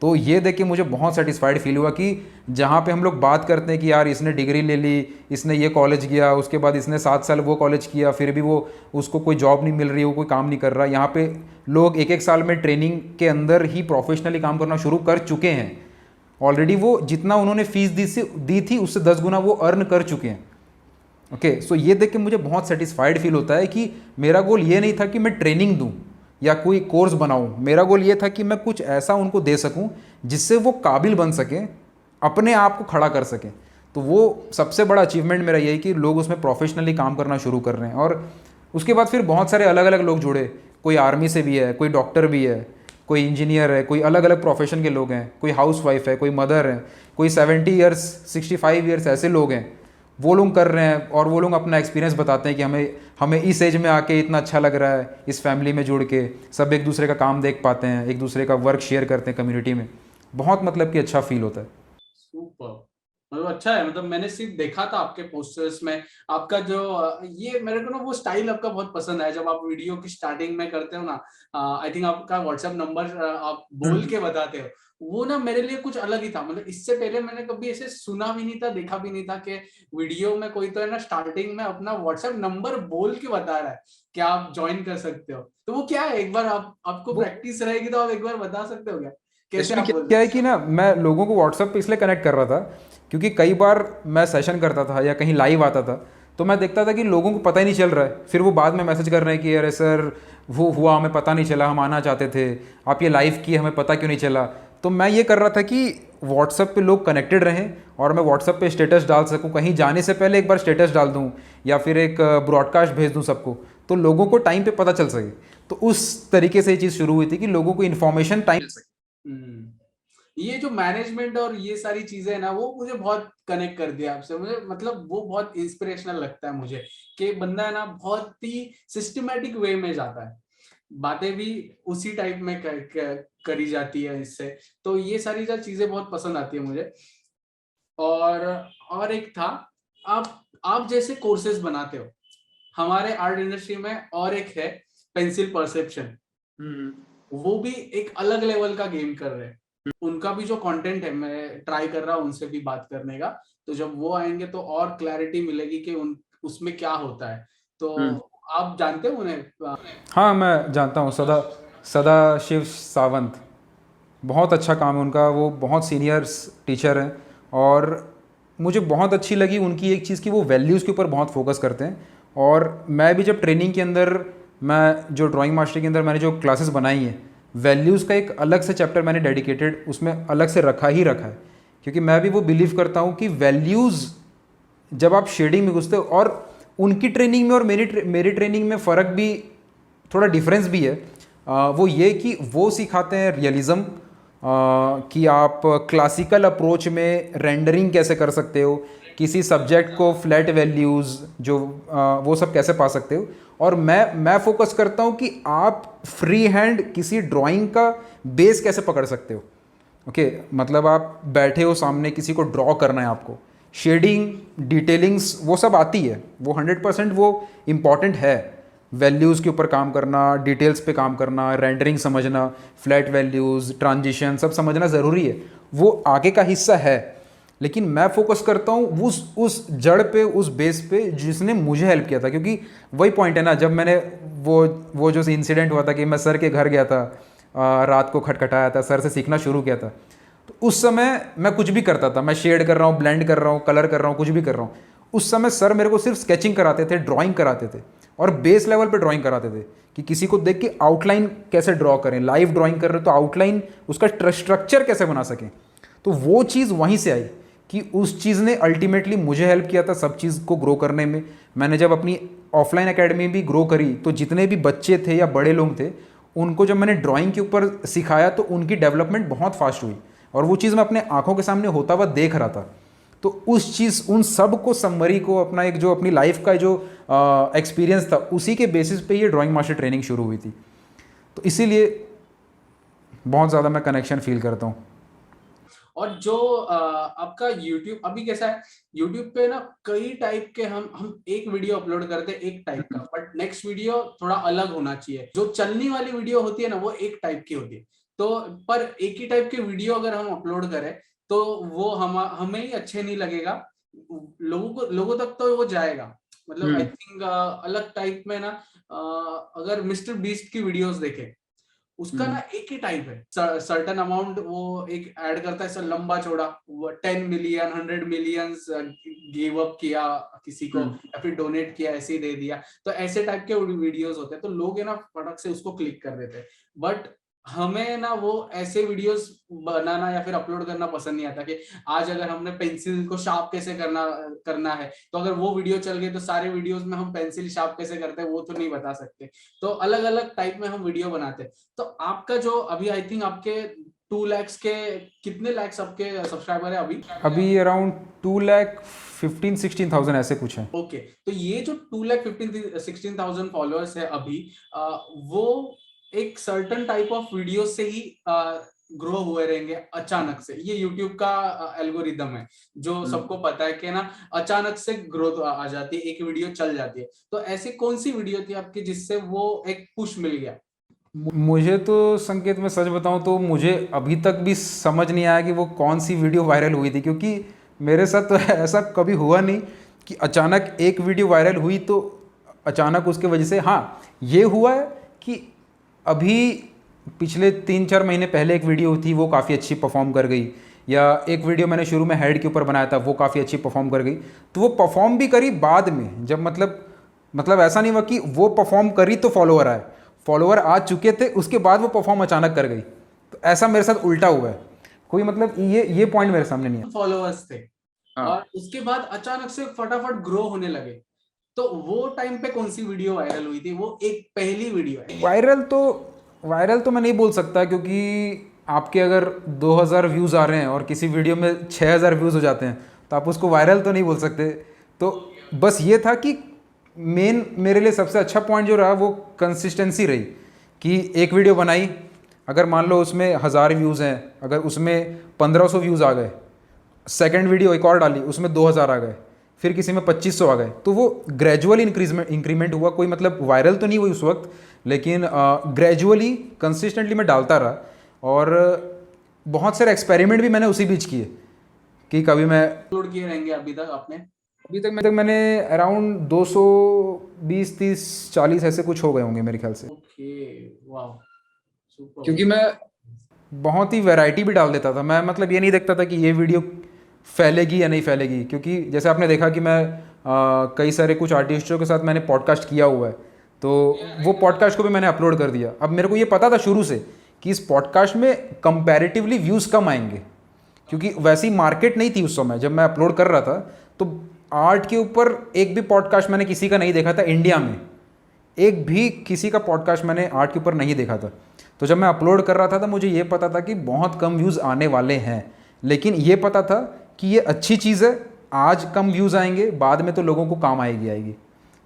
तो ये देख के मुझे बहुत सेटिस्फाइड फील हुआ कि जहाँ पे हम लोग बात करते हैं कि यार इसने डिग्री ले ली, इसने ये कॉलेज गया, उसके बाद इसने 7 साल वो कॉलेज किया, फिर भी वो उसको कोई जॉब नहीं मिल रही, वो कोई काम नहीं कर रहा। यहाँ पे लोग 1-1 साल में ट्रेनिंग के अंदर ही प्रोफेशनली काम करना शुरू कर चुके हैं ऑलरेडी। वो जितना उन्होंने फीस दी थी उससे 10 गुना वो अर्न कर चुके हैं। ओके, सो ये देख के मुझे बहुत सेटिस्फाइड फील होता है कि मेरा गोल ये नहीं था कि मैं ट्रेनिंग दूँ या कोई कोर्स बनाऊं, मेरा गोल ये था कि मैं कुछ ऐसा उनको दे सकूं जिससे वो काबिल बन सकें, अपने आप को खड़ा कर सकें। तो वो सबसे बड़ा अचीवमेंट मेरा यही कि लोग उसमें प्रोफेशनली काम करना शुरू कर रहे हैं। और उसके बाद फिर बहुत सारे अलग अलग लोग जुड़े, कोई आर्मी से भी है, कोई डॉक्टर भी है, कोई इंजीनियर है, कोई अलग अलग प्रोफेशन के लोग हैं, कोई हाउस वाइफ है, कोई मदर है, कोई 70 ईयर्स 65 ईयर्स ऐसे लोग हैं, वो लोग कर रहे हैं। और वो लोग अपना एक्सपीरियंस बताते हैं कि हमें इस एज में आके इतना अच्छा लग रहा है, इस फैमिली में जुड़ के सब एक दूसरे का काम देख पाते हैं, एक दूसरे का वर्क शेयर करते हैं कम्युनिटी में। बहुत मतलब कि अच्छा फील होता है। सुपर, मतलब अच्छा है। मतलब मैंने सिर्फ देखा था आपके पोस्टर्स में, आपका जो ये मेरे को ना वो स्टाइल आपका बहुत पसंद है, जब आप वीडियो की स्टार्टिंग में करते हो ना, आई थिंक आपका व्हाट्सएप नंबर आप बोल के बताते हो, वो ना मेरे लिए कुछ अलग ही था। मतलब इससे पहले मैंने कभी ऐसे सुना भी नहीं था, देखा भी नहीं था कि वीडियो में कोई तो है ना स्टार्टिंग में अपना व्हाट्सएप नंबर बोल के बता रहा है कि आप ज्वाइन कर सकते हो। तो वो क्या है, एक बार आपको प्रैक्टिस रहेगी तो आप एक बार बता सकते हो क्या कैसे आप बोल? क्या है कि ना, मैं लोगों को व्हाट्सएप पे इसलिए कनेक्ट कर रहा था क्योंकि कई बार मैं सेशन करता था या कहीं लाइव आता था तो मैं देखता था कि लोगों को पता ही नहीं चल रहा है, फिर वो बाद में मैसेज कर रहे हैं कि अरे सर वो हुआ, हमें पता नहीं चला, हम आना चाहते थे, आप ये लाइव किए, हमें पता क्यों नहीं चला। तो मैं ये कर रहा था कि व्हाट्सएप पे लोग कनेक्टेड रहें और मैं व्हाट्सएप पे स्टेटस डाल सकूं, कहीं जाने से पहले एक बार स्टेटस डाल दूं या फिर एक ब्रॉडकास्ट भेज दूं सबको, तो लोगों को टाइम पे पता चल सके। तो उस तरीके से ये चीज़ शुरू हुई थी कि लोगों को इन्फॉर्मेशन टाइम मिल सके। ये जो मैनेजमेंट और ये सारी चीजें है ना, वो मुझे बहुत कनेक्ट कर दिया आपसे। मुझे मतलब वो बहुत इंस्पिरेशनल लगता है मुझे कि बंदा है ना बहुत ही सिस्टमैटिक वे में जाता है, बातें भी उसी टाइप में करी जाती है इससे। तो ये सारी जो चीजें बहुत पसंद आती है मुझे। और एक था, आप जैसे कोर्सेज बनाते हो हमारे आर्ट इंडस्ट्री में, और एक है पेंसिल परसेप्शन, वो भी एक अलग लेवल का गेम कर रहे हैं। उनका भी जो कंटेंट है, मैं ट्राई कर रहा हूँ उनसे भी बात करने का, तो जब वो आएंगे तो और क्लैरिटी मिलेगी कि उसमें क्या होता है। तो आप जानते हो उन्हें? हाँ, मैं जानता हूँ, सदा शिव सावंत। बहुत अच्छा काम है उनका, वो बहुत सीनियर टीचर हैं। और मुझे बहुत अच्छी लगी उनकी एक चीज़ कि वो वैल्यूज़ के ऊपर बहुत फोकस करते हैं। और मैं भी जब ट्रेनिंग के अंदर, मैं जो ड्राइंग मास्टर के अंदर मैंने जो क्लासेस बनाई हैं, वैल्यूज़ का एक अलग से चैप्टर मैंने डेडिकेटेड उसमें अलग से रखा है, क्योंकि मैं भी वो बिलीव करता हूँ कि वैल्यूज़ जब आप शेडिंग में घुसते हो, और उनकी ट्रेनिंग में और मेरी ट्रेनिंग में फ़र्क भी, थोड़ा डिफरेंस भी है। वो ये कि वो सिखाते हैं रियलिज़म, कि आप क्लासिकल अप्रोच में रेंडरिंग कैसे कर सकते हो, किसी सब्जेक्ट को फ्लैट वैल्यूज़ जो वो सब कैसे पा सकते हो। और मैं फोकस करता हूँ कि आप फ्री हैंड किसी ड्राइंग का बेस कैसे पकड़ सकते हो। ओके, मतलब आप बैठे हो सामने, किसी को ड्रॉ करना है आपको, शेडिंग, डिटेलिंग्स वो सब आती है, वो 100% वो इम्पॉर्टेंट है। वैल्यूज़ के ऊपर काम करना, डिटेल्स पे काम करना, रेंडरिंग समझना, फ्लैट वैल्यूज़, ट्रांजिशन सब समझना ज़रूरी है, वो आगे का हिस्सा है। लेकिन मैं फोकस करता हूँ उस जड़ पे, उस बेस पे जिसने मुझे हेल्प किया था। क्योंकि वही पॉइंट है ना, जब मैंने वो जो इंसिडेंट हुआ था कि मैं सर के घर गया था, रात को खटखटाया था, सर से सीखना शुरू किया था, तो उस समय मैं कुछ भी करता था, मैं शेड कर रहा हूँ, ब्लेंड कर रहा हूँ, कलर कर रहा हूँ, कुछ भी कर रहा हूँ। उस समय सर मेरे को सिर्फ स्केचिंग कराते थे, ड्राइंग कराते थे, और बेस लेवल पे ड्राइंग कराते थे कि किसी को देख के आउटलाइन कैसे ड्रॉ करें, लाइव ड्राइंग कर रहे हो तो आउटलाइन उसका स्ट्रक्चर कैसे बना सकें। तो वो चीज़ वहीं से आई कि उस चीज़ ने अल्टीमेटली मुझे हेल्प किया था सब चीज़ को ग्रो करने में। मैंने जब अपनी ऑफलाइन एकेडमी भी ग्रो करी, तो जितने भी बच्चे थे या बड़े लोग थे, उनको जब मैंने ड्राइंग के ऊपर सिखाया तो उनकी डेवलपमेंट बहुत फास्ट हुई, और वो चीज़ मैं अपने आंखों के सामने होता हुआ देख रहा था। तो उस चीज़, उन सब को समरी को अपना एक जो अपनी लाइफ का जो एक्सपीरियंस था, उसी के बेसिस पे ये ड्राइंग मास्टर ट्रेनिंग शुरू हुई थी। तो इसीलिए बहुत ज़्यादा मैं कनेक्शन फील करता हूँ। और जो आपका YouTube अभी कैसा है, YouTube पे ना कई टाइप के हम एक वीडियो अपलोड करते हैं एक टाइप का, बट नेक्स्ट वीडियो थोड़ा अलग होना चाहिए। जो चलने वाली वीडियो होती है ना, वो एक टाइप की होती है। तो पर एक ही टाइप के वीडियो अगर हम अपलोड करें तो वो हमें ही अच्छे नहीं लगेगा, लोगों तक तो वो जाएगा। मतलब आई थिंक अलग टाइप में ना, अगर मिस्टर बीस्ट की वीडियोस देखें, उसका ना एक ही टाइप है, सर्टेन अमाउंट वो एक ऐड करता है, लंबा चौड़ा, 10 मिलियन 100 मिलियन गिव अप किया किसी को, या फिर डोनेट किया, ऐसे ही दे दिया। तो ऐसे टाइप के वीडियोस होते हैं, तो लोग है ना फटक से उसको क्लिक कर देते हैं। बट हमें ना वो ऐसे वीडियोस बनाना या फिर अपलोड करना पसंद नहीं आता कि आज अगर हमने पेंसिल को शार्प कैसे करना है, तो अगर वो वीडियो चल गई तो सारे वीडियोस में हम पेंसिल शार्प कैसे करते हैं वो तो नहीं बता सकते। तो अलग अलग टाइप में हम वीडियो बनाते हैं। तो आपका जो अभी आई थिंक आपके 2 लाख के, कितने लाख आपके सब्सक्राइबर है अभी अराउंड 2,15,16,000 ऐसे कुछ है। ओके, तो ये जो 2,15,16,000 फॉलोअर्स है अभी, वो एक सर्टेन टाइप ऑफ वीडियो से ही ग्रो हुए रहेंगे अचानक से? ये YouTube का एल्गोरिदम है जो सबको पता है कि ना अचानक से ग्रोथ आ जाती है, एक वीडियो चल जाती है। तो ऐसी कौन सी वीडियो थी आपकी जिससे वो एक पुश मिल गया? मुझे तो संकेत, में सच बताऊं तो मुझे अभी तक भी समझ नहीं आया कि वो कौन सी वीडियो वायरल हुई थी, क्योंकि मेरे साथ तो ऐसा कभी हुआ नहीं कि अचानक एक वीडियो वायरल हुई तो अचानक उसके वजह से। हाँ, ये हुआ है कि अभी पिछले 3-4 महीने पहले एक वीडियो थी, वो काफ़ी अच्छी परफॉर्म कर गई, या एक वीडियो मैंने शुरू में हेड के ऊपर बनाया था, वो काफ़ी अच्छी परफॉर्म कर गई। तो वो परफॉर्म भी करी बाद में, जब मतलब ऐसा नहीं हुआ कि वो परफॉर्म करी तो फॉलोअर आए, फॉलोअर आ चुके थे उसके बाद वो परफॉर्म अचानक कर गई। तो ऐसा मेरे साथ उल्टा हुआ है, कोई मतलब ये पॉइंट मेरे सामने नहीं है। फॉलोअर्स थे और उसके बाद अचानक से फटाफट ग्रो होने लगे, तो वो टाइम पे कौन सी वीडियो वायरल हुई थी? वो एक पहली वीडियो है। वायरल तो मैं नहीं बोल सकता, क्योंकि आपके अगर 2000 व्यूज़ आ रहे हैं और किसी वीडियो में 6000 व्यूज़ हो जाते हैं तो आप उसको वायरल तो नहीं बोल सकते। तो बस ये था कि मेन मेरे लिए सबसे अच्छा पॉइंट जो रहा वो कंसिस्टेंसी रही, कि एक वीडियो बनाई, अगर मान लो उसमें 1000 व्यूज़ हैं, अगर उसमें 1500 व्यूज़ आ गए, सेकंड वीडियो एक और डाली, उसमें 2000 आ गए, फिर किसी में 2500 आ गए, तो वो ग्रेजुअली इंक्रीमेंट हुआ। कोई मतलब वायरल तो नहीं हुई उस वक्त, लेकिन ग्रेजुअली कंसिस्टेंटली मैं डालता रहा। और बहुत सारे एक्सपेरिमेंट भी मैंने उसी बीच किए कि कभी मैं अपलोड किए रहेंगे अभी तक आपने? अभी तक मैंने अराउंड 220 30 40 ऐसे कुछ हो गए होंगे मेरे ख्याल से, ओके, वाह, सुपर। क्योंकि मैं बहुत ही वैरायटी भी डाल देता था। मैं मतलब ये नहीं देखता था कि ये वीडियो फैलेगी या नहीं फैलेगी, क्योंकि जैसे आपने देखा कि मैं कई सारे कुछ आर्टिस्टों के साथ मैंने पॉडकास्ट किया हुआ है, तो वो पॉडकास्ट को भी मैंने अपलोड कर दिया। अब मेरे को ये पता था शुरू से कि इस पॉडकास्ट में कंपैरेटिवली व्यूज़ कम आएंगे, क्योंकि वैसी मार्केट नहीं थी उस समय जब मैं अपलोड कर रहा था। तो आर्ट के ऊपर एक भी पॉडकास्ट मैंने किसी का नहीं देखा था इंडिया में, एक भी किसी का पॉडकास्ट मैंने आर्ट के ऊपर नहीं देखा था। तो जब मैं अपलोड कर रहा था तो मुझे ये पता था कि बहुत कम व्यूज़ आने वाले हैं, लेकिन ये पता था कि ये अच्छी चीज़ है, आज कम व्यूज़ आएंगे, बाद में तो लोगों को काम आएगी।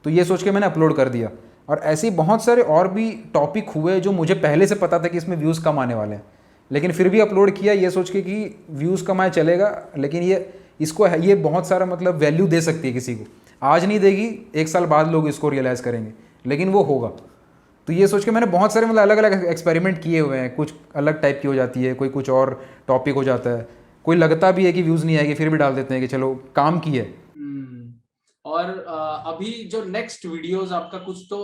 तो ये सोच के मैंने अपलोड कर दिया। और ऐसे ही बहुत सारे और भी टॉपिक हुए जो मुझे पहले से पता था कि इसमें व्यूज़ कम आने वाले हैं, लेकिन फिर भी अपलोड किया ये सोच के कि व्यूज़ कम आए चलेगा, लेकिन ये बहुत सारा मतलब वैल्यू दे सकती है किसी को। आज नहीं देगी, 1 साल बाद लोग इसको रियलाइज़ करेंगे, लेकिन वो होगा। तो ये सोच के मैंने बहुत सारे मतलब अलग अलग एक्सपेरिमेंट किए हुए हैं। कुछ अलग टाइप की हो जाती है, कोई कुछ और टॉपिक हो जाता है, कोई लगता भी है कि व्यूज़ नहीं आएगी, फिर भी डाल देते हैं कि चलो काम की है। और अभी जो नेक्स्ट वीडियोस आपका कुछ तो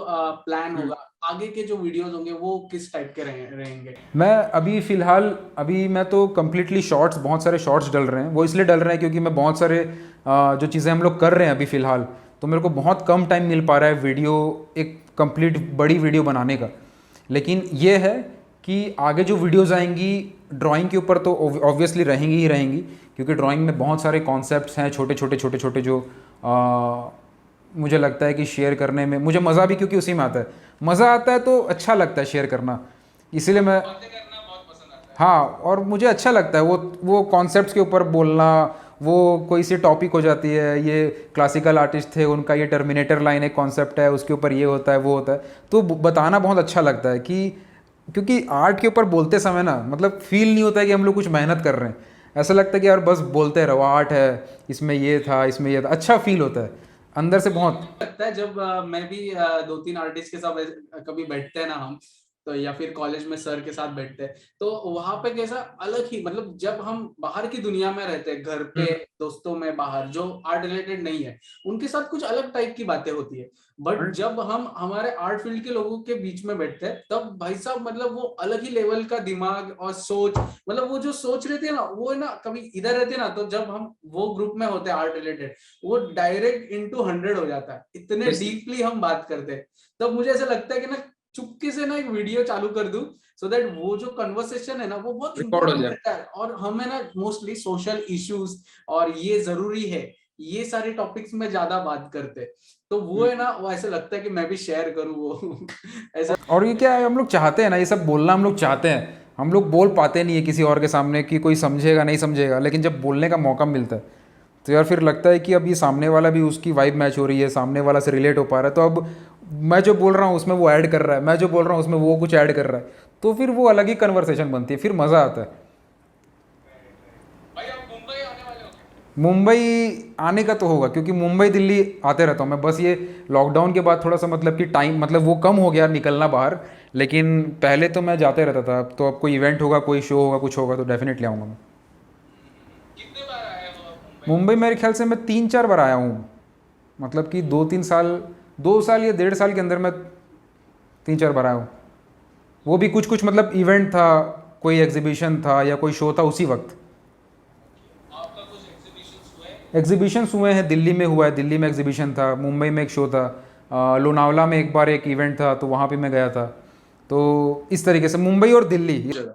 प्लान होगा, आगे के जो वीडियोस होंगे वो किस टाइप के रहेंगे? मैं अभी फ़िलहाल मैं तो कम्प्लीटली शॉर्ट्स, बहुत सारे शॉर्ट्स डल रहे हैं। वो इसलिए डल रहे हैं क्योंकि मैं बहुत सारे जो चीज़ें हम लोग कर रहे हैं अभी फ़िलहाल, तो मेरे को बहुत कम टाइम मिल पा रहा है वीडियो, एक कंप्लीट बड़ी वीडियो बनाने का। लेकिन ये है कि आगे जो वीडियोज़ आएंगी ड्राइंग के ऊपर तो ऑब्वियसली रहेंगी ही रहेंगी, क्योंकि ड्राइंग में बहुत सारे कॉन्सेप्ट्स हैं छोटे छोटे जो मुझे लगता है कि शेयर करने में मुझे मज़ा भी, क्योंकि उसी में आता है मज़ा आता है, तो अच्छा लगता है शेयर करना, इसीलिए मैं हाँ, और मुझे अच्छा लगता है वो कॉन्सेप्ट्स के ऊपर बोलना। वो कोई सी टॉपिक हो जाती है, ये क्लासिकल आर्टिस्ट थे, उनका ये टर्मिनेटर लाइन एक कॉन्सेप्ट है, उसके ऊपर ये होता है वो होता है, तो बताना बहुत अच्छा लगता है कि क्योंकि आर्ट के ऊपर बोलते समय ना मतलब फील नहीं होता है कि हम लोग कुछ मेहनत कर रहे हैं। ऐसा लगता है कि यार बस बोलते रहो, आर्ट है, इसमें ये था, इसमें ये था, अच्छा फील होता है अंदर से बहुत लगता है। जब मैं भी 2-3 आर्टिस्ट के साथ कभी बैठते हैं ना हम, तो या फिर कॉलेज में सर के साथ बैठते हैं, तो वहां पे कैसा अलग ही मतलब जब हम बाहर की दुनिया में रहते हैं, घर पे दोस्तों में, बाहर जो आर्ट रिलेटेड नहीं है उनके साथ कुछ अलग टाइप की बातें होती है। बट जब हम हमारे आर्ट फील्ड के लोगों के बीच में बैठते हैं, तब भाई साहब मतलब वो अलग ही लेवल का दिमाग और सोच, मतलब वो जो सोच रहती है ना, वो है ना, कभी इधर रहते हैं ना, तो जब हम वो ग्रुप में होते हैं आर्ट रिलेटेड, वो डायरेक्ट इनटू 100 हो जाता है, इतने डीपली हम बात करते हैं। तब मुझे ऐसा लगता है कि ना चुपके से ना एक वीडियो चालू कर दूं, सो दैट वो जो कन्वर्सेशन है ना वो बहुत इम्पोर्टेंट रहता है। और हमें ना मोस्टली सोशल इश्यूज और ये जरूरी है, ये सारे टॉपिक्स में ज्यादा बात करते हैं, तो वो है ना, वो ऐसे लगता है कि मैं भी शेयर करूं वो ऐसा। और ये क्या है, हम लोग चाहते हैं ना ये सब बोलना, हम लोग चाहते हैं, हम लोग बोल पाते नहीं है किसी और के सामने कि कोई समझेगा नहीं समझेगा, लेकिन जब बोलने का मौका मिलता है तो यार फिर लगता है कि अब ये सामने वाला भी, उसकी वाइब मैच हो रही है, सामने वाला से रिलेट हो पा रहा है, तो अब मैं जो बोल रहा हूँ उसमें वो ऐड कर रहा है, मैं जो बोल रहा हूँ उसमें वो कुछ ऐड कर रहा है, तो फिर वो अलग ही कन्वर्सेशन बनती है, फिर मज़ा आता है। मुंबई आने का तो होगा, क्योंकि मुंबई दिल्ली आते रहता हूँ मैं, बस ये लॉकडाउन के बाद थोड़ा सा मतलब कि टाइम मतलब वो कम हो गया निकलना बाहर, लेकिन पहले तो मैं जाते रहता था। तो अब कोई इवेंट होगा, कोई शो होगा, कुछ होगा तो डेफिनेटली आऊँगा मैं। मुंबई मेरे ख्याल से मैं 3-4 बार आया हूँ, मतलब कि 2 साल या 1.5 साल के अंदर मैं 3-4 बार आया हूँ। वो भी कुछ मतलब इवेंट था, कोई एग्जीबिशन था या कोई शो था, उसी वक्त। एग्जीबिशंस हुए हैं, दिल्ली में हुआ है, दिल्ली में एग्जीबिशन था, मुंबई में एक शो था, लोनावला में एक बार एक इवेंट था, तो वहाँ पे मैं गया था। तो इस तरीके से मुंबई और दिल्ली ये जगह।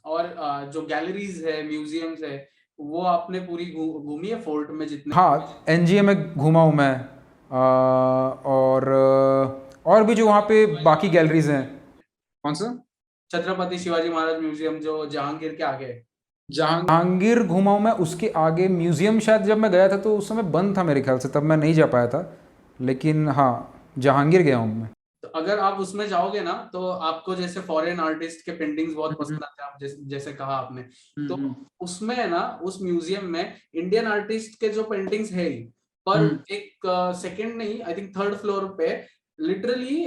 और जो गैलरीज है, म्यूजियम्स है, वो आपने पूरी घूमी है फोर्ट में जितने? हाँ, एनजीए में घूमा हूँ मैं, और भी जो वहाँ पे बाकी गैलरीज हैं। कौन सा? छत्रपति शिवाजी महाराज म्यूजियम जो जहांगीर के आगे है। जहांगीर घूमा हूँ मैं, उसके आगे म्यूजियम शायद जब मैं गया था तो उस समय बंद था मेरे ख्याल से, तब मैं नहीं जा पाया था, लेकिन हाँ जहांगीर गया हूँ मैं। तो अगर आप उसमें जाओगे ना, तो आपको जैसे फॉरेन आर्टिस्ट के पेंटिंग्स बहुत पसंद आते हैं, आप जैसे कहा आपने, तो उसमें है ना, उस म्यूजियम में इंडियन आर्टिस्ट के जो पेंटिंग्स है ही, पर एक सेकंड नहीं, आई थिंक 3rd फ्लोर पे लिटरली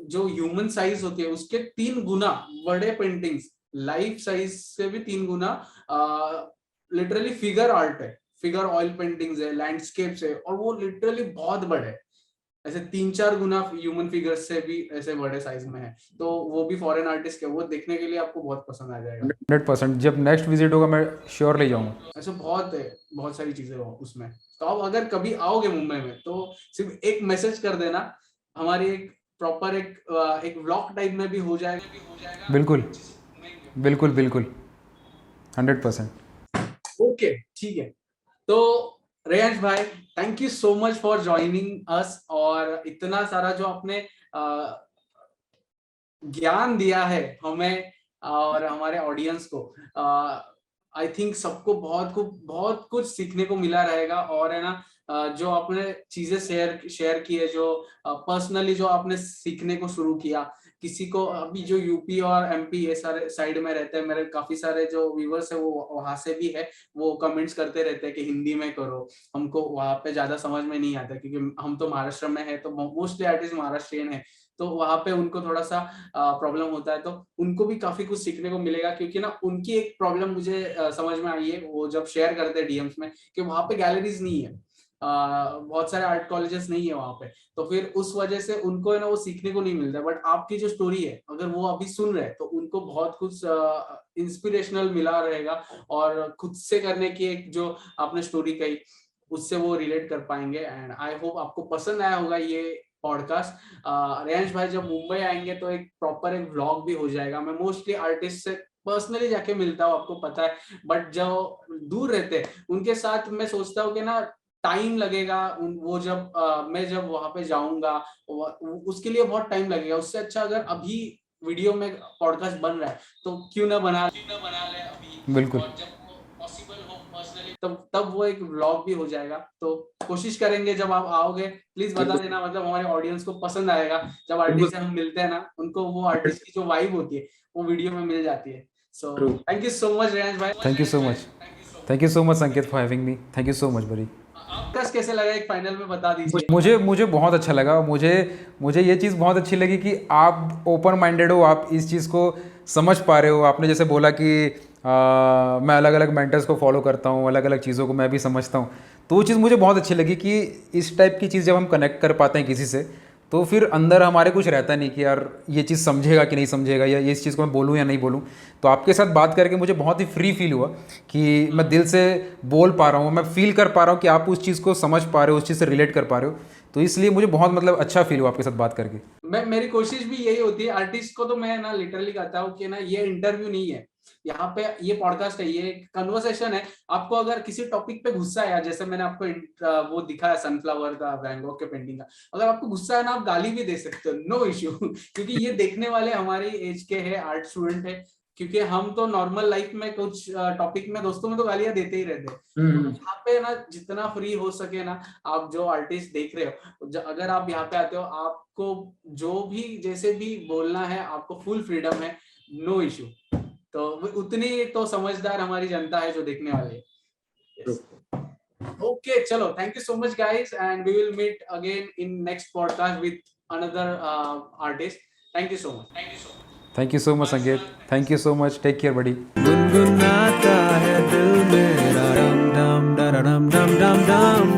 जो ह्यूमन साइज होती है उसके 3 गुना बड़े पेंटिंग्स, लाइफ साइज से भी 3 गुना लिटरली फिगर आर्ट है, फिगर ऑयल पेंटिंग्स है, लैंडस्केप्स है, और वो लिटरली बहुत बड़े है, ऐसे 3-4 गुना ह्यूमन फिगर्स से भी ऐसे बड़े साइज में है। तो वो भी फॉरेन आर्टिस्ट के, वो देखने के लिए आपको बहुत पसंद आ जाएगा। 100%। जब नेक्स्ट विजिट होगा मैं श्योर ले जाऊँगा। ऐसे बहुत है, बहुत सारी चीजें हो उसमें। तो आप अगर कभी आओगे मुंबई में तो सिर्फ एक मैसेज कर देना, हमारी एक प्रॉपर एक व्लॉग टाइप में भी हो जाएगा। बिल्कुल बिल्कुल बिल्कुल 100%। ओके, ठीक है। तो रेयांश भाई, thank you so much for joining us, और इतना सारा जो आपने ज्ञान दिया है हमें और हमारे ऑडियंस को। आई थिंक सबको बहुत कुछ सीखने को मिला रहेगा। और है ना, जो आपने चीजें शेयर की है, जो पर्सनली जो आपने सीखने को शुरू किया, किसी को अभी जो यूपी और एमपी ये सारे साइड में रहते हैं, मेरे काफी सारे जो व्यूवर्स है वो वहां से भी है, वो कमेंट्स करते रहते हैं कि हिंदी में करो, हमको वहां पे ज्यादा समझ में नहीं आता, क्योंकि हम तो महाराष्ट्र में है, तो मोस्टली आर्टिस्ट महाराष्ट्रियन है, तो वहां पे उनको थोड़ा सा प्रॉब्लम होता है। तो उनको भी काफी कुछ सीखने को मिलेगा, क्योंकि ना उनकी एक प्रॉब्लम मुझे समझ में आई है, वो जब शेयर करते हैं डीएम्स में, कि वहां पे गैलरीज नहीं है, बहुत सारे आर्ट कॉलेजेस नहीं है वहां पे, तो फिर उस वजह से उनको है ना वो सीखने को नहीं मिलता है। बट आपकी जो स्टोरी है, अगर वो अभी सुन रहे हैं तो उनको बहुत कुछ इंस्पिरेशनल मिला रहेगा, और खुद से करने की एक जो आपने स्टोरी कही, उससे वो रिलेट कर पाएंगे। एंड आई होप आपको पसंद आया होगा ये पॉडकास्ट। रेयांश भाई जब मुंबई आएंगे तो एक प्रॉपर एक व्लॉग भी हो जाएगा। मैं मोस्टली आर्टिस्ट से पर्सनली जाके मिलता हूँ, आपको पता है, बट जो दूर रहते हैं उनके साथ मैं सोचता हूँ कि ना टाइम लगेगा, वो जब मैं जब वहां पे जाऊंगा उसके लिए बहुत टाइम लगेगा। उससे अच्छा अगर अभी वीडियो में पॉडकास्ट बन रहा है तो क्यों ना बना ले अभी। बिल्कुल। और जब पॉसिबल हो पर्सनली तब वो एक व्लॉग भी हो जाएगा। तो कोशिश करेंगे, जब आप आओगे प्लीज बता देना, मतलब हमारे ऑडियंस को पसंद आएगा। जब आर्टिस्ट से हम मिलते हैं ना, उनको वो आर्टिस्ट की जो वाइब होती है वो वीडियो में मिल जाती है। सो thank you so much Reyansh भाई। थैंक यू सो मच संकेत for having me. Thank you so much बड़ी। पॉडकास्ट कैसे लगा, एक फाइनल में बता दीजिए। मुझे बहुत अच्छा लगा। मुझे ये चीज़ बहुत अच्छी लगी कि आप ओपन माइंडेड हो, आप इस चीज़ को समझ पा रहे हो। आपने जैसे बोला कि मैं अलग अलग मेंटर्स को फॉलो करता हूँ, अलग अलग चीज़ों को मैं भी समझता हूँ, तो वो चीज़ मुझे बहुत अच्छी लगी कि इस टाइप की चीज़ जब हम कनेक्ट कर पाते हैं किसी से, तो फिर अंदर हमारे कुछ रहता नहीं कि यार ये चीज़ समझेगा कि नहीं समझेगा, या इस चीज़ को मैं बोलूँ या नहीं बोलूँ। तो आपके साथ बात करके मुझे बहुत ही फ्री फील हुआ कि मैं दिल से बोल पा रहा हूँ, मैं फील कर पा रहा हूँ कि आप उस चीज़ को समझ पा रहे हो, उस चीज़ से रिलेट कर पा रहे हो। तो इसलिए मुझे बहुत मतलब अच्छा फील हुआ आपके साथ बात करके। मेरी कोशिश भी यही होती है। आर्टिस्ट को तो मैं ना लिटरली कहता हूँ कि ना ये इंटरव्यू नहीं है, यहाँ पे ये पॉडकास्ट है, ये एक कन्वर्सेशन है। आपको अगर किसी टॉपिक पे गुस्सा है, जैसे मैंने आपको वो दिखाया सनफ्लावर का, वैन गॉग के पेंटिंग का, अगर आपको गुस्सा है ना, आप गाली भी दे सकते हो, नो इश्यू क्योंकि ये देखने वाले हमारी एज के हैं, आर्ट स्टूडेंट है। क्योंकि हम तो नॉर्मल लाइफ में कुछ टॉपिक में दोस्तों में तो गालियां देते ही रहते हैं। तो यहाँ पे ना जितना फ्री हो सके ना, आप जो आर्टिस्ट देख रहे हो, अगर आप यहाँ पे आते हो, आपको जो भी जैसे भी बोलना है, आपको फुल फ्रीडम है, नो इश्यू। तो उतनी तो समझदार हमारी जनता है जो देखने वाली है। ओके, चलो, thank you so much guys, and we will meet again in next podcast with another artist. Thank you so much. Thank you so much Sanket. Thank you so much. Take care buddy. गुनगुनाता है दिल मेरा, डम डम डम डम डम डम।